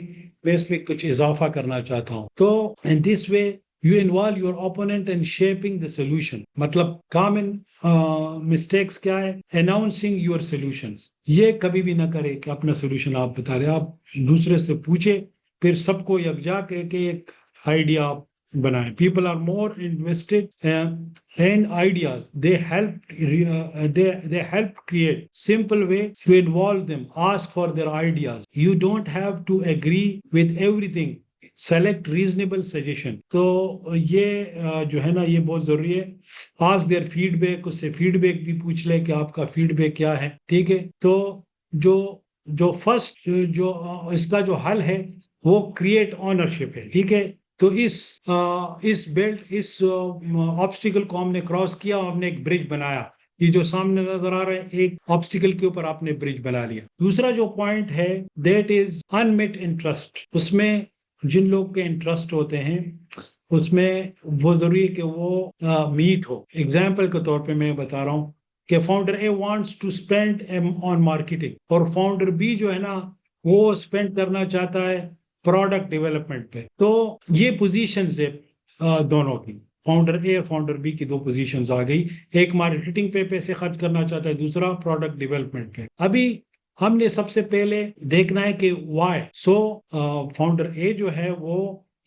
میں اس میں کچھ اضافہ کرنا چاہتا ہوں. تو in this way you involve your opponent in shaping the solution. مطلب common mistakes کیا ہے؟ announcing your solutions. یہ کبھی بھی نہ کرے کہ اپنا سولوشن آپ بتا رہے، آپ دوسرے سے پوچھے پھر سب کو یکجا کہہ کے ایک آئیڈیا آپ بنائیں. People are more invested in ideas. They help create simple way to involve them. Ask for their ideas. You don't have to agree with everything. select reasonable suggestion. تو یہ جو ہے نا یہ بہت ضروری ہے. ask their feedback, اس سے فیڈ بیک بھی پوچھ لے کہ آپ کا فیڈ بیک کیا ہے. ٹھیک ہے. تو جو فرسٹ جو اس کا جو حل ہے وہ کریٹ آنرشپ ہے. ٹھیک ہے. تو اس آبسٹیکل کو ہم نے کراس کیا اور ہم نے ایک برج بنایا. یہ جو سامنے نظر آ رہا ہے ایک آبسٹیکل کے اوپر آپ نے برج بنا لیا. دوسرا جو پوائنٹ ہے دیٹ از انمیٹ انٹرسٹ. اس میں جن لوگ کے انٹرسٹ ہوتے ہیں اس میں وہ ضروری ہے کہ وہ میٹ ہو. ایگزامپل کے طور پہ میں بتا رہا ہوں کہ founder A wants to spend on marketing اور فاؤنڈر بی جو ہے نا وہ اسپینڈ کرنا چاہتا ہے پروڈکٹ ڈیولپمنٹ پہ. تو یہ پوزیشنز ہے دونوں کی. فاؤنڈر اے اور فاؤنڈر بی کی دو پوزیشنز آ گئی. ایک مارکیٹنگ پہ پیسے خرچ کرنا چاہتا ہے, دوسرا پروڈکٹ ڈیولپمنٹ پہ. ابھی ہم نے سب سے پہلے دیکھنا ہے کہ وائی. سو فاؤنڈر اے جو ہے وہ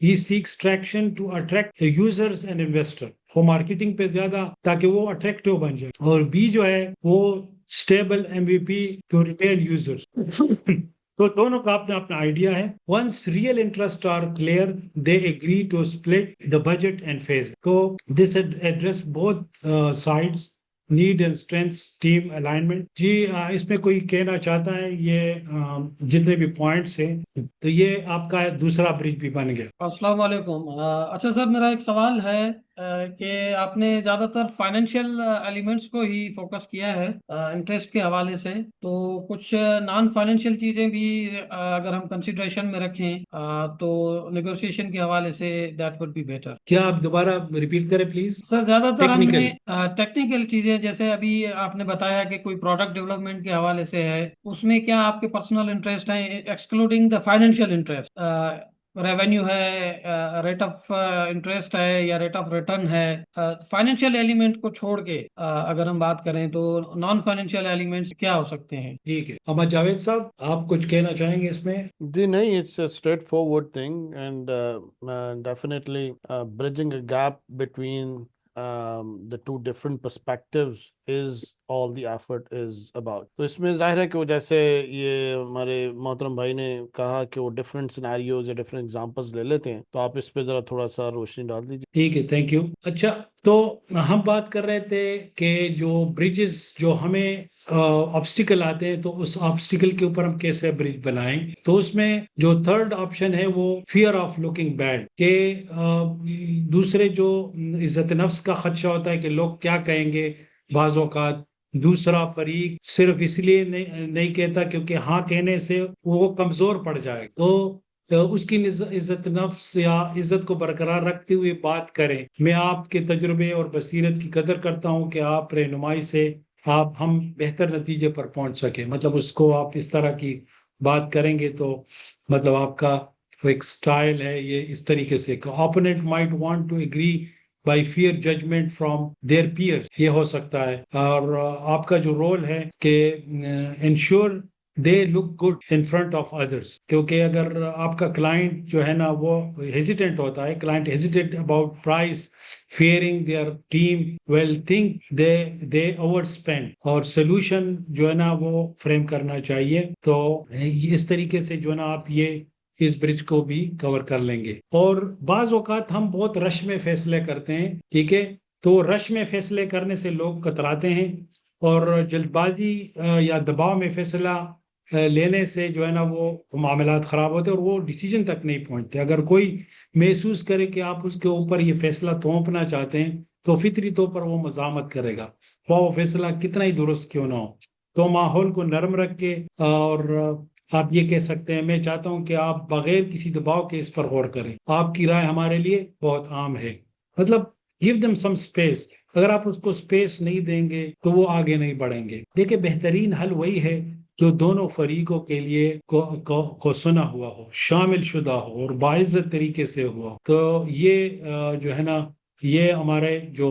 he seeks traction to attract users and investor. وہ مارکیٹنگ پہ زیادہ تاکہ وہ اٹریکٹیو بن جائے. اور بی جو ہے وہ stable MVP to retain users. تو دونوں کا اپنا اپنا آئیڈیا ہے. once real interests are clear they agree to split the budget and phase. So this address both sides need and strengths team alignment. جی اس میں کوئی کہنا چاہتا ہے یہ جتنے بھی پوائنٹس ہیں تو یہ آپ کا دوسرا برج بھی بن گیا. السلام علیکم. اچھا سر, میرا ایک سوال ہے کہ آپ نے زیادہ تر فائنینشیل ایلیمنٹس کو ہی فوکس کیا ہے انٹرسٹ کے حوالے سے, تو کچھ نان فائنینشیل چیزیں بھی اگر ہم کنسیڈریشن میں رکھیں تو نیگوشیشن کے حوالے سے دیٹ وڈ بی بیٹر. کیا آپ دوبارہ ریپیٹ کریں پلیز؟ سر زیادہ تر ہم نے ٹیکنیکل چیزیں جیسے ابھی آپ نے بتایا کہ کوئی پروڈکٹ ڈیولپمنٹ کے حوالے سے ہے, اس میں کیا آپ کے پرسنل انٹرسٹ ہیں excluding the financial interest, revenue ہے, ریٹ آف انٹرسٹ ہے یا ریٹ آف ریٹرن ہے, فائنینشیل ایلیمنٹ کو چھوڑ کے اگر ہم بات کریں تو نان فائنینشیل ایلیمنٹس کیا ہو سکتے ہیں؟ ٹھیک ہے. احمد جاوید صاحب آپ کچھ کہنا چاہیں گے اس میں؟ جی نہیں, it's a straightforward thing and definitely bridging a gap between the two different perspectives is all the effort is about. تو اس میں ظاہر ہے کہ وہ جیسے یہ ہمارے محترم بھائی نے کہا کہ وہ ڈفرینٹ سیناریوز یا ڈفرینٹ ایگزامپلز لے لیتے ہیں, تو آپ اس پہ ذرا تھوڑا سا روشنی ڈال دیجیے. ٹھیک ہے, تھینک یو. اچھا, تو ہم بات کر رہے تھے کہ جو بریجز جو ہمیں آبسٹیکل آتے ہیں تو اس آبسٹیکل کے اوپر ہم کیسے برج بنائیں. تو اس میں جو تھرڈ آپشن ہے وہ فیئر آف لوکنگ بیڈ, کہ دوسرے جو عزت نفس کا خدشہ ہوتا ہے کہ لوگ کیا کہیں گے. بعض اوقات دوسرا فریق صرف اس لیے نہیں کہتا کیونکہ ہاں کہنے سے وہ کمزور پڑ جائے, تو اس کی عزت نفس یا عزت کو برقرار رکھتے ہوئے بات کریں. میں آپ کے تجربے اور بصیرت کی قدر کرتا ہوں کہ آپ رہنمائی سے ہم بہتر نتیجے پر پہنچ سکیں. مطلب اس کو آپ اس طرح کی بات کریں گے تو مطلب آپ کا ایک سٹائل ہے یہ اس طریقے سے. opponent might want to agree by fear judgment from their peers, یہ ہو سکتا ہے. اور آپ کا جو رول ہے کہ ensure they look good in front of others, کیونکہ اگر آپ کا کلائنٹ جو ہے نا وہ hesitant ہوتا ہے, client hesitate about price, fearing their team will think they overspend, اور solution جو ہے نا وہ فریم کرنا چاہیے. تو اس طریقے سے جو ہے نا آپ یہ اس برج کو بھی کور کر لیں گے. اور بعض اوقات ہم بہت رش میں فیصلے کرتے ہیں. ٹھیک ہے, تو رش میں فیصلے کرنے سے لوگ کتراتے ہیں اور جلد بازی یا دباؤ میں فیصلہ لینے سے جو ہے نا وہ معاملات خراب ہوتے ہیں اور وہ ڈیسیجن تک نہیں پہنچتے. اگر کوئی محسوس کرے کہ آپ اس کے اوپر یہ فیصلہ تھوپنا چاہتے ہیں تو فطری طور پر وہ مزاحمت کرے گا, وہ فیصلہ کتنا ہی درست کیوں نہ ہو. تو ماحول کو نرم رکھ کے اور آپ یہ کہہ سکتے ہیں میں چاہتا ہوں کہ آپ بغیر کسی دباؤ کے اس پر غور کریں. آپ کی رائے ہمارے لیے بہت عام ہے. مطلب give them some space. اگر آپ اس کو سپیس نہیں دیں گے تو وہ آگے نہیں بڑھیں گے. دیکھیں بہترین حل وہی ہے جو دونوں فریقوں کے لیے کو سنا ہوا ہو, شامل شدہ ہو اور باعزت طریقے سے ہوا. تو یہ جو ہے نا یہ ہمارے جو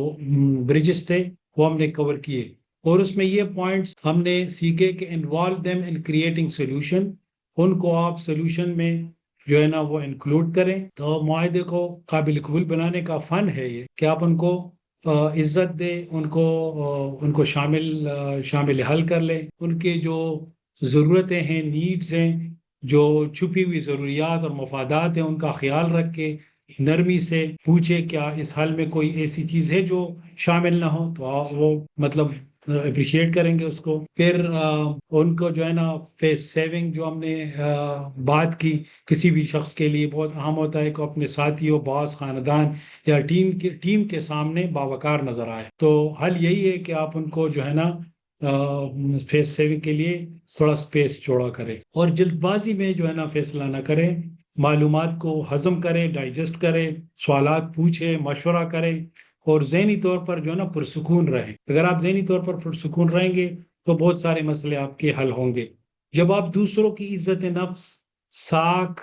برجز تھے وہ ہم نے کور کیے, اور اس میں یہ پوائنٹس ہم نے سیکھے کہ involve them in creating solution. ان کو آپ سولوشن میں جو ہے نا وہ انکلوڈ کریں. تو معاہدے کو قابل قبول بنانے کا فن ہے یہ کہ آپ ان کو عزت دیں, ان کو شامل حل کر لیں. ان کے جو ضرورتیں ہیں, نیڈز ہیں, جو چھپی ہوئی ضروریات اور مفادات ہیں ان کا خیال رکھ کے نرمی سے پوچھے کیا اس حل میں کوئی ایسی چیز ہے جو شامل نہ ہو، تو وہ مطلب اپریشیٹ کریں گے اس کو. پھر ان کو جو ہے نا فیس سیونگ جو ہم نے بات کی، کسی بھی شخص کے لیے بہت اہم ہوتا ہے کہ اپنے ساتھیوں، باس، خاندان یا ٹیم کے سامنے باوقار نظر آئے. تو حل یہی ہے کہ آپ ان کو جو ہے نا فیس سیونگ کے لیے تھوڑا سپیس چھوڑا کرے، اور جلد بازی میں جو ہے نا فیصلہ نہ کرے، معلومات کو ہضم کرے، ڈائجسٹ کرے، سوالات پوچھے، مشورہ کرے، اور ذہنی طور پر جو ہے نا پرسکون رہیں. اگر آپ ذہنی طور پر پرسکون رہیں گے تو بہت سارے مسئلے آپ کے حل ہوں گے. جب آپ دوسروں کی عزت نفس، ساکھ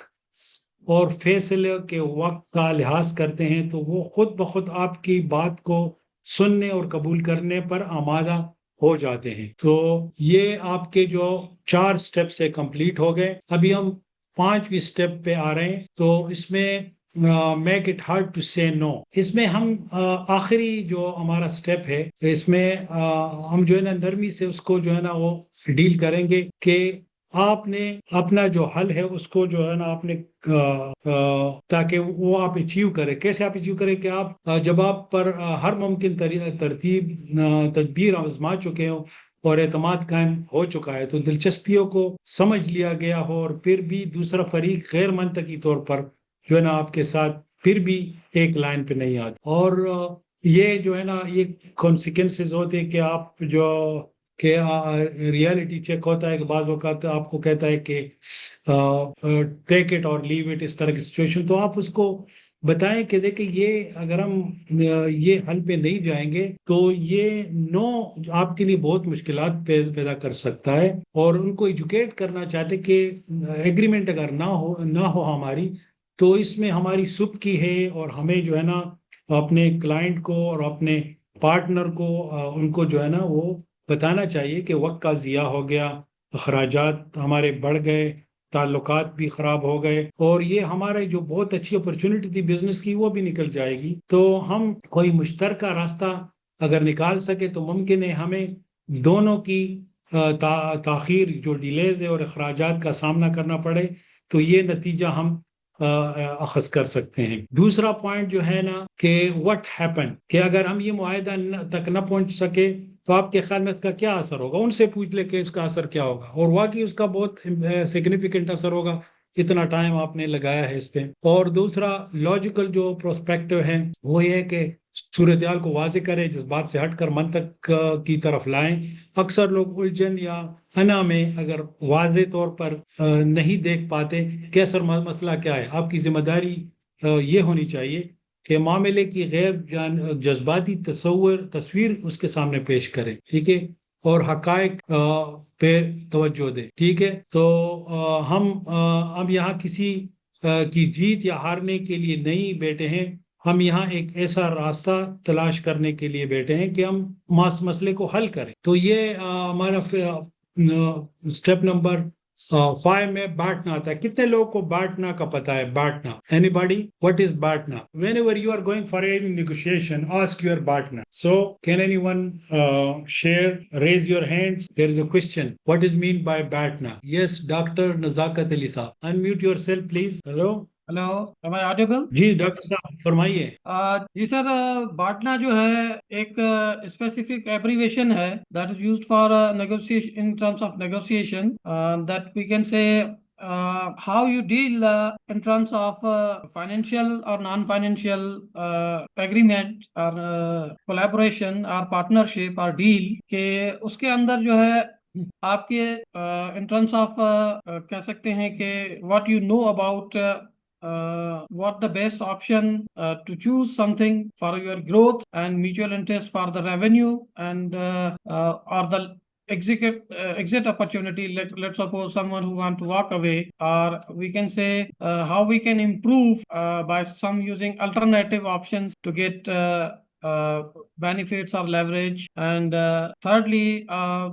اور فیصلے کے وقت کا لحاظ کرتے ہیں تو وہ خود بخود آپ کی بات کو سننے اور قبول کرنے پر آمادہ ہو جاتے ہیں. تو یہ آپ کے جو 4 سٹیپ سے کمپلیٹ ہو گئے. ابھی ہم 5ویں سٹیپ پہ آ رہے ہیں. تو اس میں میک اٹ ہارڈ ٹو سے نو. اس میں ہم آخری جو ہمارا سٹیپ ہے اس میں ہم جو ہے نا نرمی سے اس کو جو ہے نا وہ ڈیل کریں گے کہ آپ نے اپنا جو حل ہے اس کو جو ہے نا آپ نے تاکہ وہ آپ اچیو کرے. کیسے آپ اچیو کریں کہ آپ جب آپ پر ہر ممکن تدبیر آزما چکے ہوں اور اعتماد قائم ہو چکا ہے، تو دلچسپیوں کو سمجھ لیا گیا ہو، اور پھر بھی دوسرا فریق غیر منطقی طور پر جو ہے نا آپ کے ساتھ پھر بھی ایک لائن پہ نہیں آتے. اور یہ جو ہے نا یہ کانسیکوینسز ہوتے ہیں کہ آپ جو کہ ریالٹی چیک ہوتا ہے کہ بعض اوقات آپ کو کہتا ہے کہ ٹیک اٹ اور لیو اٹ، اس طرح کی سچویشن. تو آپ اس کو بتائیں کہ دیکھیں یہ اگر ہم یہ حل پہ نہیں جائیں گے تو یہ نو آپ کے لیے بہت مشکلات پیدا کر سکتا ہے. اور ان کو ایجوکیٹ کرنا چاہتے کہ ایگریمنٹ اگر نہ ہو ہماری، تو اس میں ہماری سب کی ہے، اور ہمیں جو ہے نا اپنے کلائنٹ کو اور اپنے پارٹنر کو ان کو جو ہے نا وہ بتانا چاہیے کہ وقت کا ضیاع ہو گیا، اخراجات ہمارے بڑھ گئے، تعلقات بھی خراب ہو گئے، اور یہ ہمارے جو بہت اچھی اپرچونٹی تھی بزنس کی وہ بھی نکل جائے گی. تو ہم کوئی مشترکہ راستہ اگر نکال سکے تو ممکن ہے ہمیں دونوں کی تاخیر جو ڈیلیز ہے اور اخراجات کا سامنا کرنا پڑے، تو یہ نتیجہ ہم اخذ کر سکتے ہیں. دوسرا پوائنٹ جو ہے نا کہ what happened، کہ اگر ہم یہ معاہدہ تک نہ پہنچ سکے تو آپ کے خیال میں اس کا کیا اثر ہوگا. ان سے پوچھ لے کہ اس کا اثر کیا ہوگا، اور واقعی اس کا بہت سگنیفیکنٹ اثر ہوگا، اتنا ٹائم آپ نے لگایا ہے اس پہ. اور دوسرا لاجیکل جو پروسپیکٹو ہے وہ یہ ہے کہ صورتحال کو واضح کرے، جس بات سے ہٹ کر منطق کی طرف لائیں. اکثر لوگ الجھن یا انا میں اگر واضح طور پر نہیں دیکھ پاتے کہ اصل مسئلہ کیا ہے. آپ کی ذمہ داری یہ ہونی چاہیے کہ معاملے کی غیر جذباتی تصویر اس کے سامنے پیش کریں، ٹھیک ہے، اور حقائق پہ توجہ دے. ٹھیک ہے. تو ہم اب یہاں کسی کی جیت یا ہارنے کے لیے نہیں بیٹھے ہیں، ہم یہاں ایک ایسا راستہ تلاش کرنے کے لیے بیٹھے ہیں کہ ہم مسئلے کو حل کریں. تو یہ ہمارا اسٹیپ نمبر 5 میں بانٹنا آتا ہے. کتنے لوگوں کو بانٹنا کا پتا ہے؟ BATNA. Anybody? What is BATNA? Whenever you are going for any negotiation ask your partner. So can anyone share, raise your hands? There is a question. What is mean by بانٹنا? Yes, Dr. Nazakat Ali Saab. Unmute yourself please. Hello. Hello, am I audible? جی doctor صاحب فرمائیے. جی sir, بانٹنا جو ہے ایک specific abbreviation ہے that is used for negotiation, in terms of negotiation, that we can say how you deal in terms of financial or non-financial agreement or collaboration or partnership or deal، کہ اس کے اندر جو ہے آپ کے in terms of کہہ سکتے ہیں کہ what you know about what the best option to choose something for your growth and mutual interest for the revenue and or the exit opportunity. Let's suppose someone who want to walk away, or we can say how we can improve by some using alternative options to get benefits or leverage. And thirdly,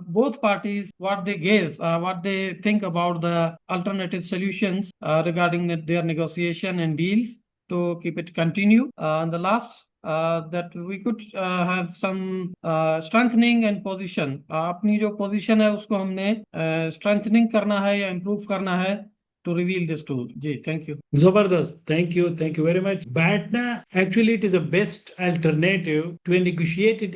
both parties, what they guess, what they think about the alternative solutions regarding their negotiation and deals to keep it continue. And the last, that we could have some strengthening and position. اپنی جو position ہے اس کو ہم نے strengthening کرنا ہے یا improve کرنا ہے. to reveal this tool. Ji, thank you. Zabardast. Thank you very much. BATNA actually it is a best alternative to a negotiated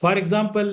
For example,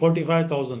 45,000।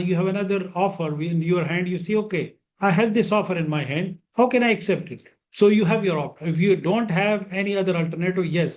you have another offer in your hand, you see, okay, I have this offer in my hand, how can I accept it? So you have your option. If you don't have any other alternative, yes,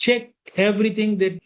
check everything that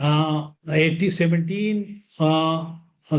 17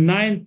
9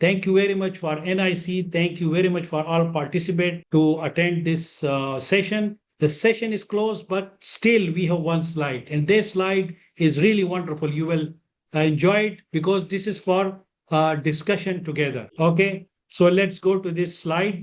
Thank you very much for NIC. Thank you very much for all participants to attend this session. The session is closed, but still we have one slide, and this slide is really wonderful. You will enjoy it because this is for discussion together. Okay. So let's go to this slide.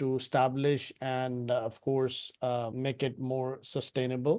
to establish and of course make it more sustainable।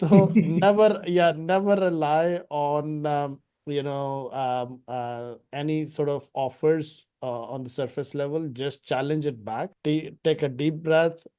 So never rely on any sort of offers on the surface level. Just challenge it back. Take a deep breath,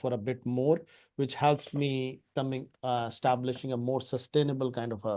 for a bit more, which helps me establishing a more sustainable kind of a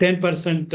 10%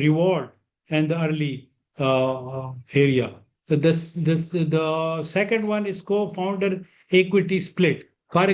reward and the early area. The second one is co-founder equity split. For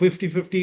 50-50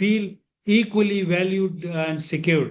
feel equally valued and secured.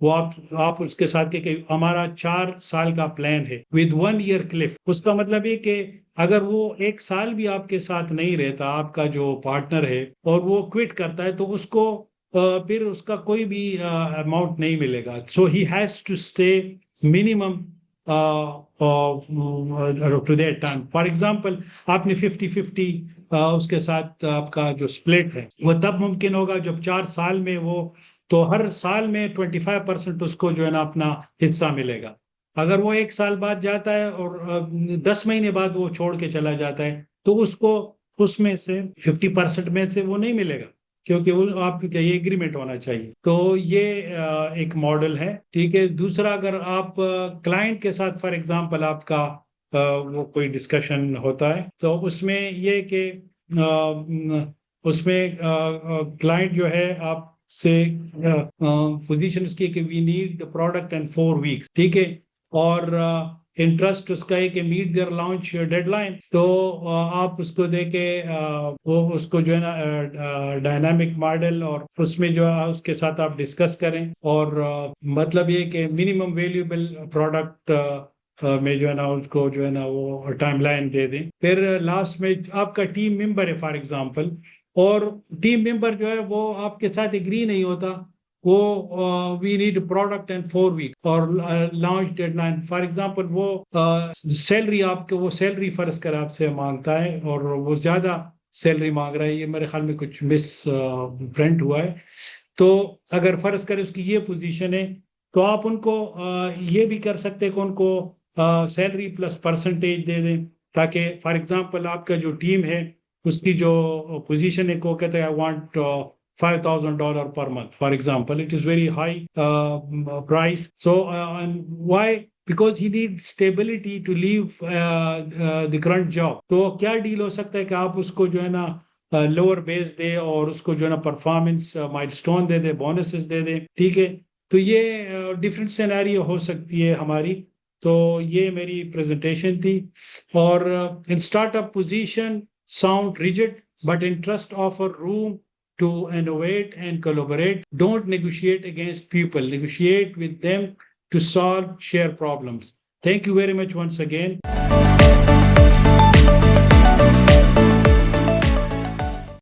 وہ آپ اس کے ساتھ کہ ہمارا 4 سال کا plan ہے with 1 year cliff. اس کا مطلب یہ کہ اگر وہ 1 سال بھی آپ کے ساتھ نہیں رہتا آپ کا جو پارٹنر ہے اور وہ کوئٹ کرتا ہے تو اس کو پھر اس کا کوئی بھی اماؤنٹ نہیں ملے گا. So he has to stay minimum to that time. For example آپ نے 50-50 اس کے ساتھ آپ کا جو سپلٹ ہے وہ تب ممکن ہوگا جب 4 سال میں وہ تو ہر سال میں 25% اس کو جو ہے نا اپنا حصہ ملے گا. اگر وہ 1 سال بعد جاتا ہے اور 10 مہینے بعد وہ چھوڑ کے چلا جاتا ہے تو اس کو اس میں سے 50% میں سے وہ نہیں ملے گا کیونکہ وہ آپ کا یہ ایگریمنٹ ہونا چاہیے. تو یہ ایک ماڈل ہے. ٹھیک ہے. دوسرا اگر آپ کلائنٹ کے ساتھ فار ایگزامپل آپ کا وہ کوئی ڈسکشن ہوتا ہے تو اس میں یہ کہ اس میں کلائنٹ جو ہے آپ سے پوزیشن اس کی کہ we need product in 4 weeks. ٹھیک ہے. اور انٹرسٹ اس کا ہے کہ meet their launch deadline. تو آپ اس کو دے کے وہ اس کو جو ہے نا ڈائنامک ماڈل اور اس میں جو ہے اس کے ساتھ آپ ڈسکس کریں اور مطلب یہ کہ منیمم ویلیوبل پروڈکٹ میں جو ہے نا اس کو جو ہے نا وہ ٹائم لائن دے دیں. پھر لاسٹ میں آپ کا ٹیم ممبر ہے فار ایگزامپل اور ٹیم ممبر جو ہے وہ آپ کے ساتھ ایگری نہیں ہوتا وہ we need product in 4 weeks اور launch deadline. For example وہ سیلری آپ کو وہ سیلری فرض کر آپ سے مانگتا ہے اور وہ زیادہ سیلری مانگ رہا ہے. یہ میرے خیال میں کچھ مس پرنٹ ہوا ہے. تو اگر فرض کریں اس کی یہ پوزیشن ہے تو آپ ان کو یہ بھی کر سکتے ہیں کہ ان کو سیلری پلس پرسنٹیج دے دیں تاکہ فار ایگزامپل آپ کا جو ٹیم ہے اس کی جو پوزیشن ہے کو کہتے ہیں I want $5,000 per month, for example. It is very high price. So, why? Because he needs stability to leave the current job. تو کیا ڈیل ہو سکتا ہے کہ آپ اس کو جو ہے نا لوور بیس دے اور اس کو جو ہے نا پرفارمنس مائلسٹون دے دے, بونسز دے دے. ٹھیک ہے. تو یہ ڈفرینٹ سینیریو ہو سکتی ہے ہماری. تو یہ میری پریزنٹیشن تھی. اور ان start up position sound rigid but interest offer room to innovate and collaborate. Don't negotiate against people. Negotiate with them to solve shared problems. Thank you very much once again.